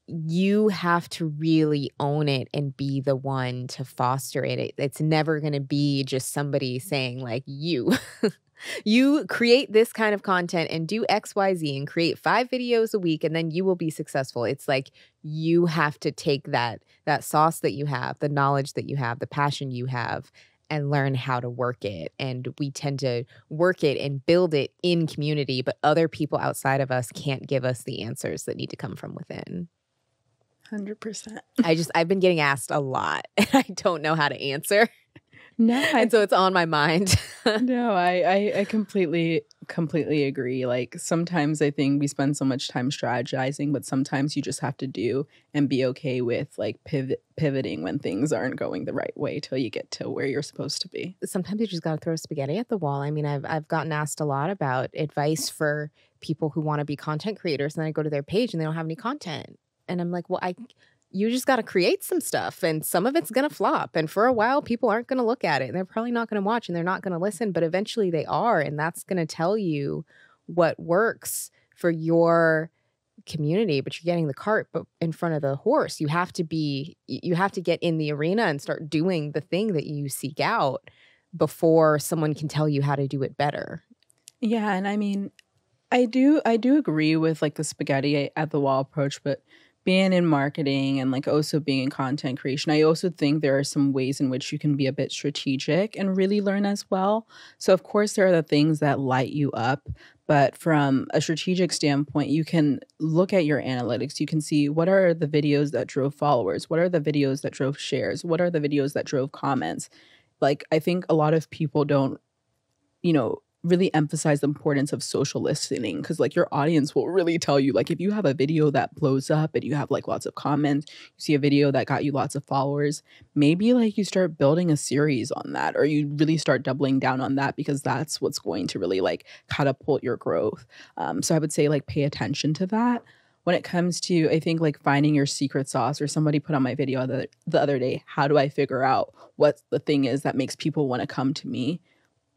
you have to really own it and be the one to foster it. It's never going to be just somebody saying like you create this kind of content and do XYZ and create 5 videos a week and then you will be successful. It's like you have to take that sauce that you have, the knowledge that you have, the passion you have, and learn how to work it. And we tend to work it and build it in community, but other people outside of us can't give us the answers that need to come from within. 100%. I've been getting asked a lot and I don't know how to answer. No, and so it's on my mind. No, I completely agree. Like sometimes I think we spend so much time strategizing, but sometimes you just have to do and be okay with like pivoting when things aren't going the right way till you get to where you're supposed to be. Sometimes you just got to throw spaghetti at the wall. I mean, I've gotten asked a lot about advice for people who want to be content creators, and then I go to their page and they don't have any content. And I'm like, well, you just got to create some stuff and some of it's going to flop. And for a while, people aren't going to look at it and they're probably not going to watch and they're not going to listen, but eventually they are. And that's going to tell you what works for your community, but you're getting the cart in front of the horse. You have to get in the arena and start doing the thing that you seek out before someone can tell you how to do it better. Yeah. And I mean, I do agree with like the spaghetti at the wall approach, but being in marketing and like also being in content creation, I also think there are some ways in which you can be a bit strategic and really learn as well. So of course there are the things that light you up, but from a strategic standpoint, you can look at your analytics. You can see what are the videos that drove followers? What are the videos that drove shares? What are the videos that drove comments? Like I think a lot of people don't, really emphasize the importance of social listening because like your audience will really tell you like if you have a video that blows up and you have like lots of comments, you see a video that got you lots of followers, maybe like you start building a series on that or you really start doubling down on that because that's what's going to really like catapult your growth. So I would say like pay attention to that. When it comes to, I think like finding your secret sauce, or somebody put on my video the other day, how do I figure out what the thing is that makes people want to come to me?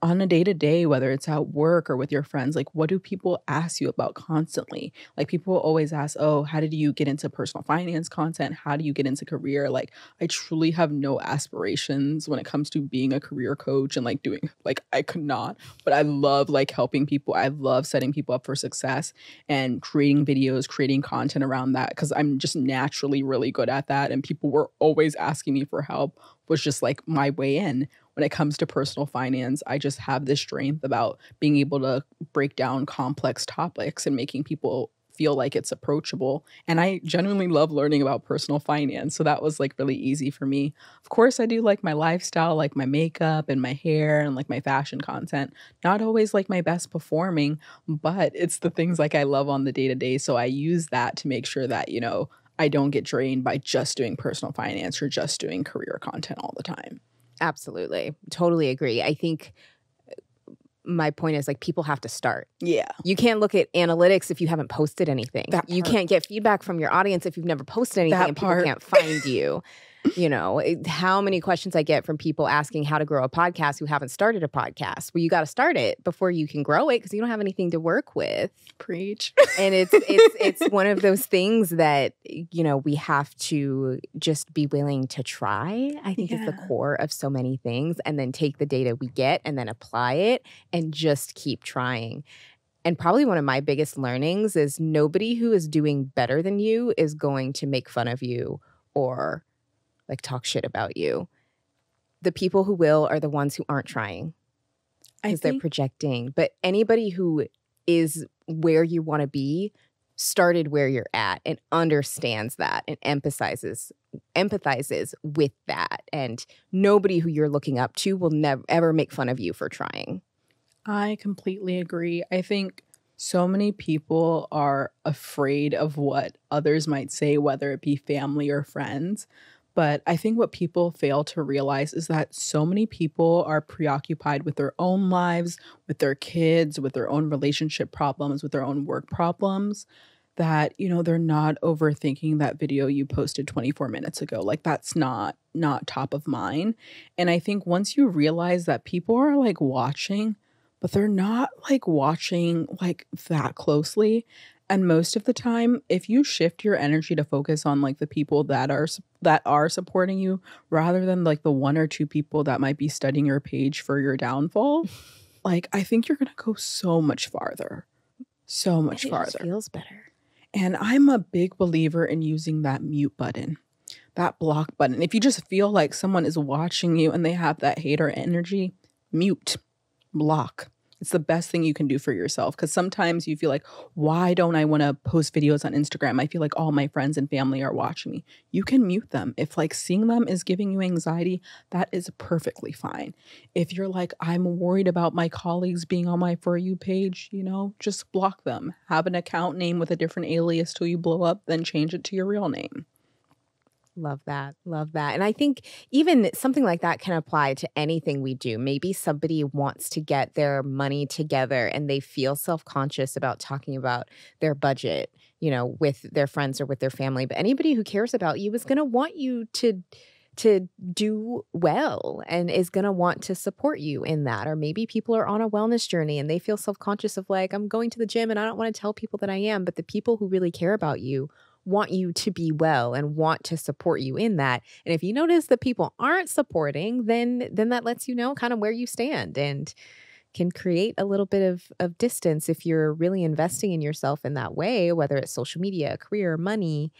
on a day-to-day, whether it's at work or with your friends, like what do people ask you about constantly? Like people always ask, oh, how did you get into personal finance content? How do you get into career? Like I truly have no aspirations when it comes to being a career coach and like doing, like I could not, but I love like helping people. I love setting people up for success and creating videos, creating content around that because I'm just naturally really good at that. And people were always asking me for help, was just like my way in. When it comes to personal finance, I just have this strength about being able to break down complex topics and making people feel like it's approachable. And I genuinely love learning about personal finance. So that was like really easy for me. Of course, I do like my lifestyle, like my makeup and my hair and like my fashion content. Not always like my best performing, but it's the things like I love on the day to day. So I use that to make sure that, you know, I don't get drained by just doing personal finance or just doing career content all the time. Absolutely. Totally agree. I think my point is like people have to start. Yeah. You can't look at analytics if you haven't posted anything. You can't get feedback from your audience if you've never posted anything and people can't find you. You know, how many questions I get from people asking how to grow a podcast who haven't started a podcast. Well, you got to start it before you can grow it because you don't have anything to work with. Preach. And it's one of those things that, you know, we have to just be willing to try. I think is the core of so many things. And then take the data we get and then apply it and just keep trying. And probably one of my biggest learnings is nobody who is doing better than you is going to make fun of you or like talk shit about you. The people who will are the ones who aren't trying because they're projecting. But anybody who is where you want to be started where you're at and understands that and empathizes with that. And nobody who you're looking up to will never ever make fun of you for trying. I completely agree. I think so many people are afraid of what others might say, whether it be family or friends. But I think what people fail to realize is that so many people are preoccupied with their own lives, with their kids, with their own relationship problems, with their own work problems, that, you know, they're not overthinking that video you posted 24 minutes ago. Like that's not top of mind. And I think once you realize that people are like watching, but they're not like watching like that closely. And most of the time, if you shift your energy to focus on like the people that are supporting you rather than like the one or two people that might be studying your page for your downfall, like I think you're going to go so much farther. So much farther. It feels better. And I'm a big believer in using that mute button, that block button. If you just feel like someone is watching you and they have that hater energy, mute, block. It's the best thing you can do for yourself because sometimes you feel like, why don't I want to post videos on Instagram? I feel like all my friends and family are watching me. You can mute them. If like seeing them is giving you anxiety, that is perfectly fine. If you're like, I'm worried about my colleagues being on my For You page, you know, just block them. Have an account name with a different alias till you blow up, then change it to your real name. Love that. Love that. And I think even something like that can apply to anything we do. Maybe somebody wants to get their money together and they feel self-conscious about talking about their budget, you know, with their friends or with their family. But anybody who cares about you is going to want you to do well and is going to want to support you in that. Or maybe people are on a wellness journey and they feel self-conscious of like, I'm going to the gym and I don't want to tell people that I am. But the people who really care about you want you to be well and want to support you in that. And if you notice that people aren't supporting, then that lets you know kind of where you stand and can create a little bit of distance if you're really investing in yourself in that way, whether it's social media, career, money.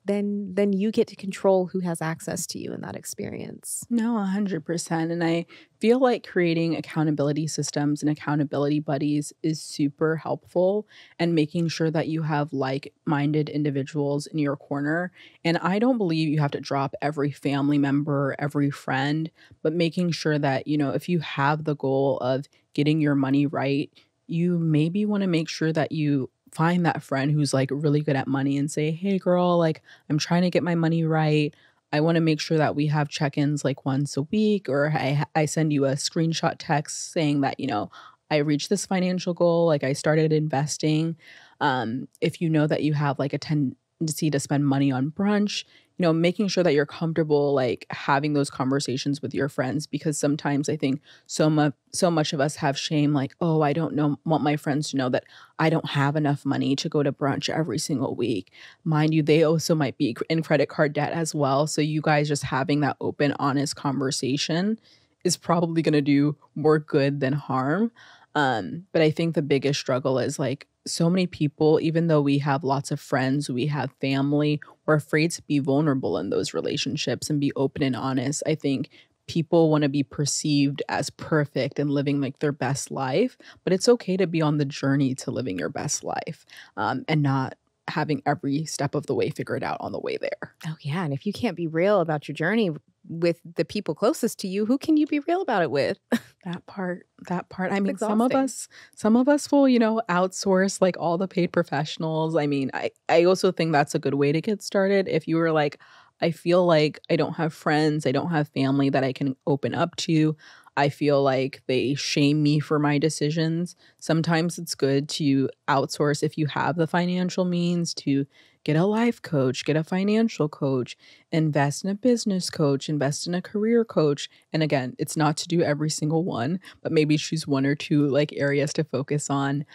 Then you get to control who has access to you in that experience. No, 100%. And I feel like creating accountability systems and accountability buddies is super helpful and making sure that you have like-minded individuals in your corner. And I don't believe you have to drop every family member, every friend, but making sure that, you know, if you have the goal of getting your money right, you maybe want to make sure that you find that friend who's like really good at money and say, hey girl, like I'm trying to get my money right. I want to make sure that we have check-ins like once a week, or I send you a screenshot text saying that, you know, I reached this financial goal. Like I started investing. If you know that you have like a tendency to spend money on brunch, making sure that you're comfortable, like having those conversations with your friends, because sometimes I think so much of us have shame, like, oh, I don't want my friends to know that I don't have enough money to go to brunch every single week. Mind you, they also might be in credit card debt as well. So you guys just having that open, honest conversation is probably going to do more good than harm. But I think the biggest struggle is like so many people, even though we have lots of friends, we have family, we're afraid to be vulnerable in those relationships and be open and honest. I think people want to be perceived as perfect and living like their best life, but it's okay to be on the journey to living your best life, and not having every step of the way figured out on the way there. Oh, yeah. And if you can't be real about your journey with the people closest to you, who can you be real about it with? That part. I mean, exhausting. some of us will, outsource like all the paid professionals. I mean, I also think that's a good way to get started. If you were like, I feel like I don't have friends, I don't have family that I can open up to. I feel like they shame me for my decisions. Sometimes it's good to outsource if you have the financial means to get a life coach, get a financial coach, invest in a business coach, invest in a career coach. And again, it's not to do every single one, but maybe choose one or two like areas to focus on.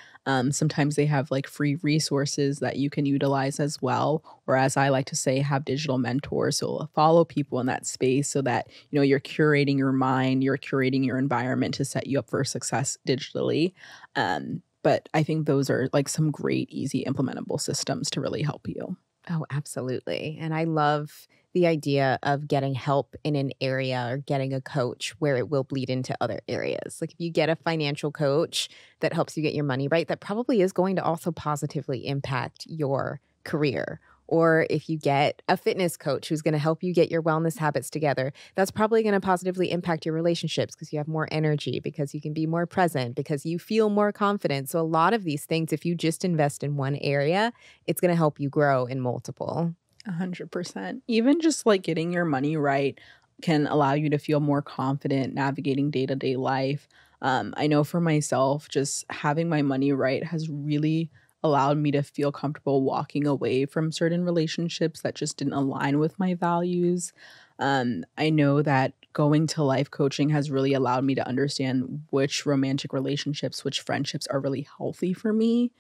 Sometimes they have like free resources that you can utilize as well. Or as I like to say, have digital mentors. So follow people in that space so that, you're curating your mind, you're curating your environment to set you up for success digitally. But I think those are like some great, easy implementable systems to really help you. Oh, absolutely. And I love the idea of getting help in an area or getting a coach where it will bleed into other areas. Like if you get a financial coach that helps you get your money right, that probably is going to also positively impact your career. Or if you get a fitness coach who's going to help you get your wellness habits together, that's probably going to positively impact your relationships because you have more energy, because you can be more present, because you feel more confident. So a lot of these things, if you just invest in one area, it's going to help you grow in multiple. 100%. Even just like getting your money right can allow you to feel more confident navigating day-to-day life. I know for myself, just having my money right has really allowed me to feel comfortable walking away from certain relationships that just didn't align with my values. I know that going to life coaching has really allowed me to understand which romantic relationships, which friendships are really healthy for me.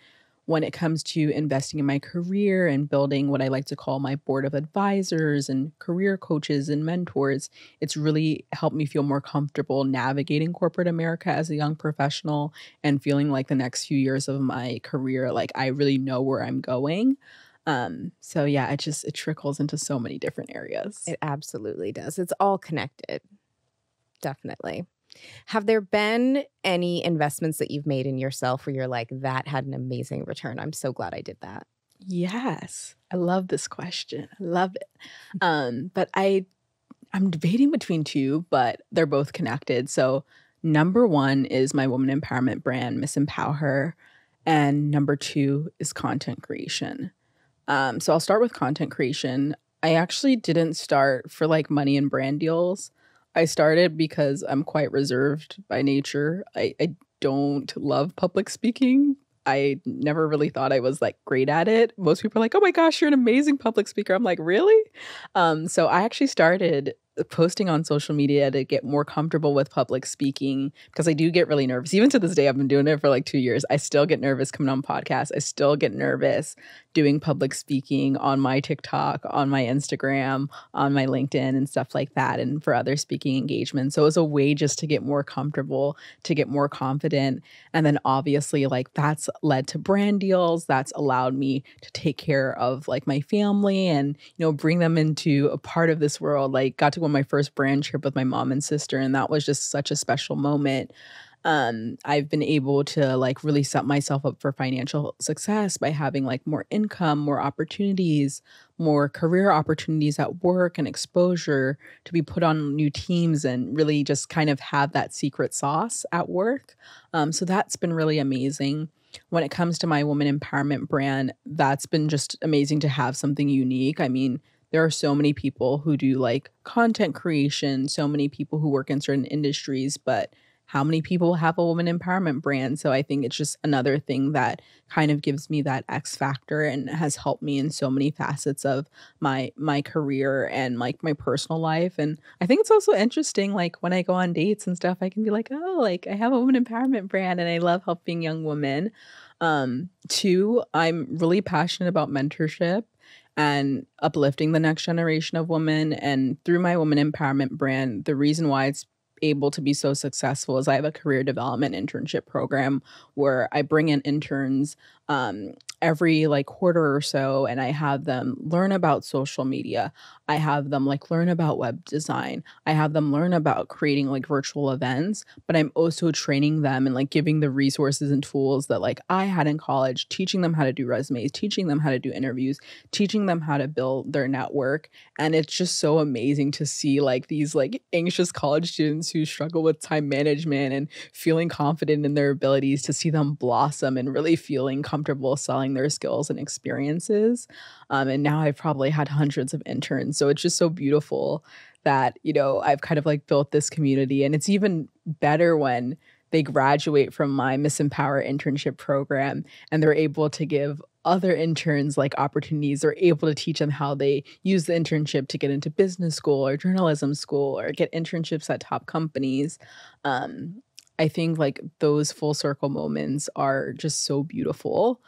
When it comes to investing in my career and building what I like to call my board of advisors and career coaches and mentors, it's really helped me feel more comfortable navigating corporate America as a young professional and feeling like the next few years of my career, like I really know where I'm going. So yeah, it trickles into so many different areas. It absolutely does. It's all connected. Definitely. Have there been any investments that you've made in yourself where you're like, that had an amazing return? I'm so glad I did that. Yes. I love this question. I love it. But I'm debating between two, but they're both connected. So number one is my woman empowerment brand, Miss EmpowHer. And number two is content creation. So I'll start with content creation. I actually didn't start for like money and brand deals. I started because I'm quite reserved by nature. I don't love public speaking. I never really thought I was like great at it. Most people are like, oh my gosh, you're an amazing public speaker. I'm like, really? So I actually started posting on social media to get more comfortable with public speaking because I do get really nervous. Even to this day, I've been doing it for like 2 years. I still get nervous coming on podcasts. I still get nervous doing public speaking on my TikTok, on my Instagram, on my LinkedIn and stuff like that, and for other speaking engagements. So it was a way just to get more comfortable, to get more confident. And then obviously like that's led to brand deals. That's allowed me to take care of like my family and, bring them into a part of this world. Like got to go on my first brand trip with my mom and sister. And that was just such a special moment. I've been able to like really set myself up for financial success by having like more income, more opportunities, more career opportunities at work and exposure to be put on new teams and really just kind of have that secret sauce at work. So that's been really amazing. When it comes to my woman empowerment brand, that's been just amazing to have something unique. I mean, there are so many people who do like content creation, so many people who work in certain industries, but how many people have a woman empowerment brand? So I think it's just another thing that kind of gives me that X factor and has helped me in so many facets of my career and like my personal life. And I think it's also interesting, like when I go on dates and stuff, I can be like, oh, like I have a woman empowerment brand and I love helping young women. Two, I'm really passionate about mentorship and uplifting the next generation of women. And through my woman empowerment brand, the reason why it's able to be so successful is I have a career development internship program where I bring in interns every like quarter or so, and I have them learn about social media. I have them like learn about web design. I have them learn about creating like virtual events, but I'm also training them and like giving the resources and tools that like I had in college, teaching them how to do resumes, teaching them how to do interviews, teaching them how to build their network. And it's just so amazing to see like these like anxious college students who struggle with time management and feeling confident in their abilities, to see them blossom and really feeling comfortable selling their skills and experiences. And now I've probably had hundreds of interns. So it's just so beautiful that, you know, I've kind of like built this community. And it's even better when they graduate from my Miss EmpowHer internship program and they're able to give other interns like opportunities. They're able to teach them how they use the internship to get into business school or journalism school or get internships at top companies. I think like those full circle moments are just so beautiful.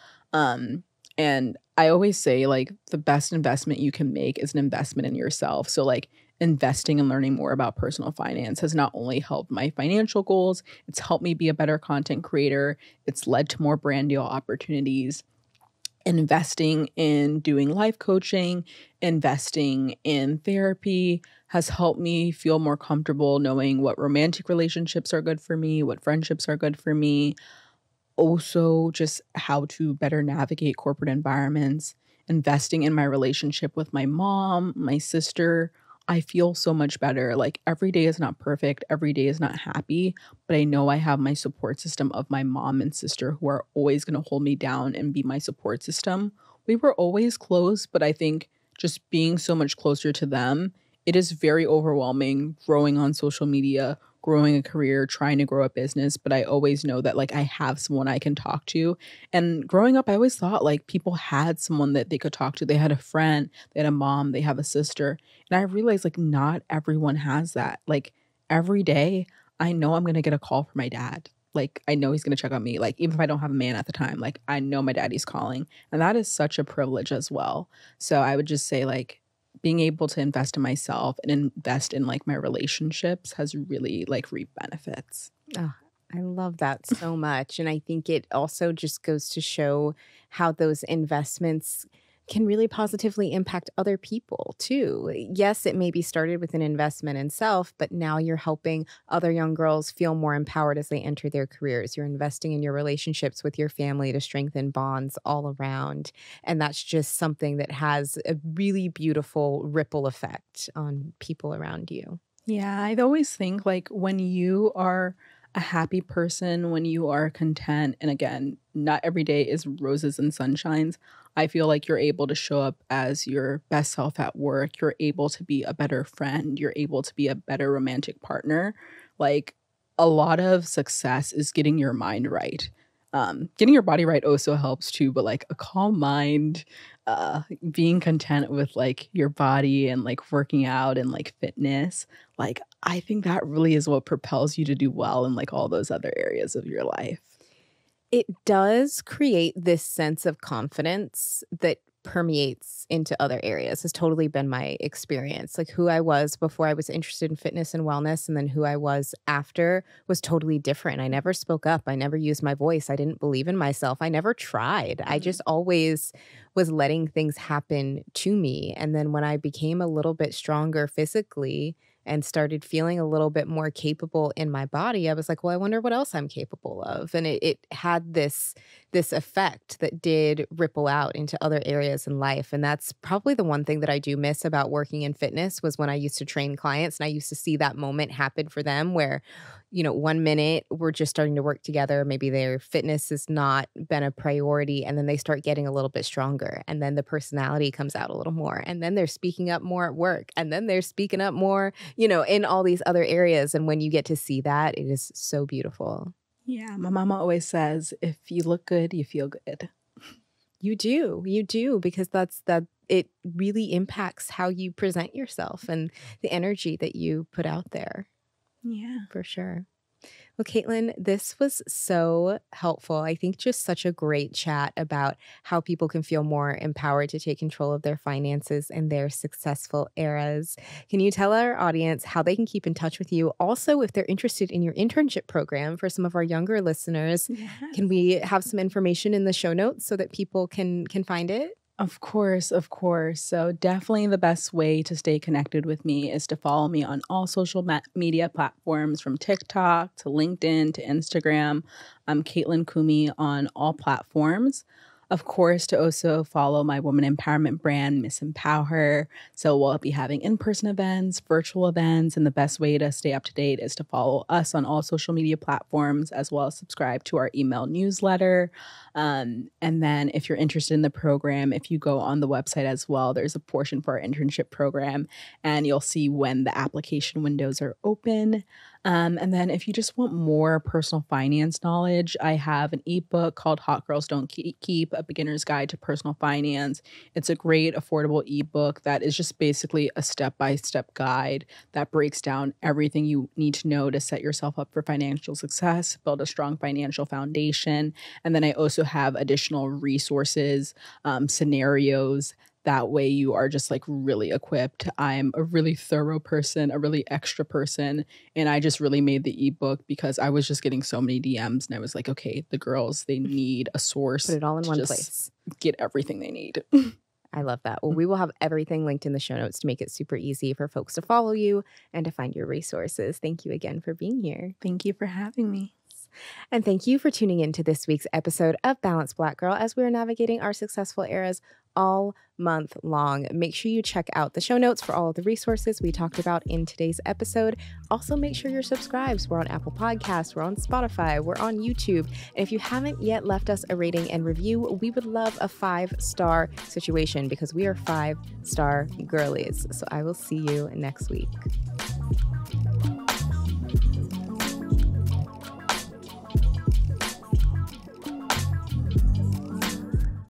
And I always say like the best investment you can make is an investment in yourself. So like investing and learning more about personal finance has not only helped my financial goals, it's helped me be a better content creator. It's led to more brand deal opportunities. Investing in doing life coaching, investing in therapy has helped me feel more comfortable knowing what romantic relationships are good for me, what friendships are good for me. Also, just how to better navigate corporate environments, investing in my relationship with my mom, my sister. I feel so much better. Like every day is not perfect, every day is not happy, but I know I have my support system of my mom and sister who are always going to hold me down and be my support system. We were always close, but I think just being so much closer to them, it is very overwhelming growing on social media, growing a career, trying to grow a business, but I always know that like I have someone I can talk to. And growing up, I always thought like people had someone that they could talk to. They had a friend, they had a mom, they have a sister. And I realized like not everyone has that. Like every day, I know I'm going to get a call from my dad. Like I know he's going to check on me. Like even if I don't have a man at the time, like I know my daddy's calling. And that is such a privilege as well. So I would just say like being able to invest in myself and invest in like my relationships has really like reaped benefits. Oh, I love that so much. And I think it also just goes to show how those investments can really positively impact other people too. Yes, it maybe started with an investment in self, but now you're helping other young girls feel more empowered as they enter their careers. You're investing in your relationships with your family to strengthen bonds all around. And that's just something that has a really beautiful ripple effect on people around you. Yeah, I'd always think like when you are a happy person, when you are content, and again, not every day is roses and sunshines. I feel like you're able to show up as your best self at work. You're able to be a better friend. You're able to be a better romantic partner. Like a lot of success is getting your mind right. Getting your body right also helps too, but like a calm mind, being content with like your body and like working out and like fitness, like I think that really is what propels you to do well in like all those other areas of your life. It does create this sense of confidence that permeates into other areas. Has totally been my experience. Like who I was before I was interested in fitness and wellness, and then who I was after was totally different. I never spoke up. I never used my voice. I didn't believe in myself. I never tried. I just always was letting things happen to me. And then when I became a little bit stronger physically and started feeling a little bit more capable in my body, I was like, well, I wonder what else I'm capable of. And it had this this effect that did ripple out into other areas in life. And that's probably the one thing that I do miss about working in fitness was when I used to train clients and I used to see that moment happen for them where, you know, 1 minute we're just starting to work together. Maybe their fitness has not been a priority. And then they start getting a little bit stronger. And then the personality comes out a little more. And then they're speaking up more at work. And then they're speaking up more, you know, in all these other areas. And when you get to see that, it is so beautiful. Yeah, my mama always says, if you look good, you feel good. You do, because it really impacts how you present yourself and the energy that you put out there. Yeah, for sure. Well, Caitlyn, this was so helpful. I think just such a great chat about how people can feel more empowered to take control of their finances and their successful eras. Can you tell our audience how they can keep in touch with you? Also, if they're interested in your internship program for some of our younger listeners, can we have some information in the show notes so that people can find it? Of course. So definitely the best way to stay connected with me is to follow me on all social media platforms from TikTok to LinkedIn to Instagram. I'm Caitlyn Kumi on all platforms. Of course, to also follow my woman empowerment brand, Miss EmpowHer. So we'll be having in-person events, virtual events, and the best way to stay up to date is to follow us on all social media platforms, as well as subscribe to our email newsletter. And then if you're interested in the program, if you go on the website as well, there's a portion for our internship program, and you'll see when the application windows are open. And then if you just want more personal finance knowledge, I have an ebook called Hot Girls Don't Keep, A Beginner's Guide to Personal Finance. It's a great, affordable ebook that is just basically a step-by-step guide that breaks down everything you need to know to set yourself up for financial success, build a strong financial foundation. And then I also have additional resources, scenarios. That way you are just like really equipped. I'm a really thorough person, a really extra person. And I just really made the ebook because I was just getting so many DMs and I was like, okay, the girls, they need a source. Put it all in one place. Get everything they need. I love that. Well, we will have everything linked in the show notes to make it super easy for folks to follow you and to find your resources. Thank you again for being here. Thank you for having me. And thank you for tuning in to this week's episode of Balanced Black Girl as we are navigating our successful eras all month long. Make sure you check out the show notes for all of the resources we talked about in today's episode. Also, make sure you're subscribed. We're on Apple Podcasts, we're on Spotify, we're on YouTube. And if you haven't yet left us a rating and review, we would love a 5-star situation because we are 5-star girlies. So I will see you next week.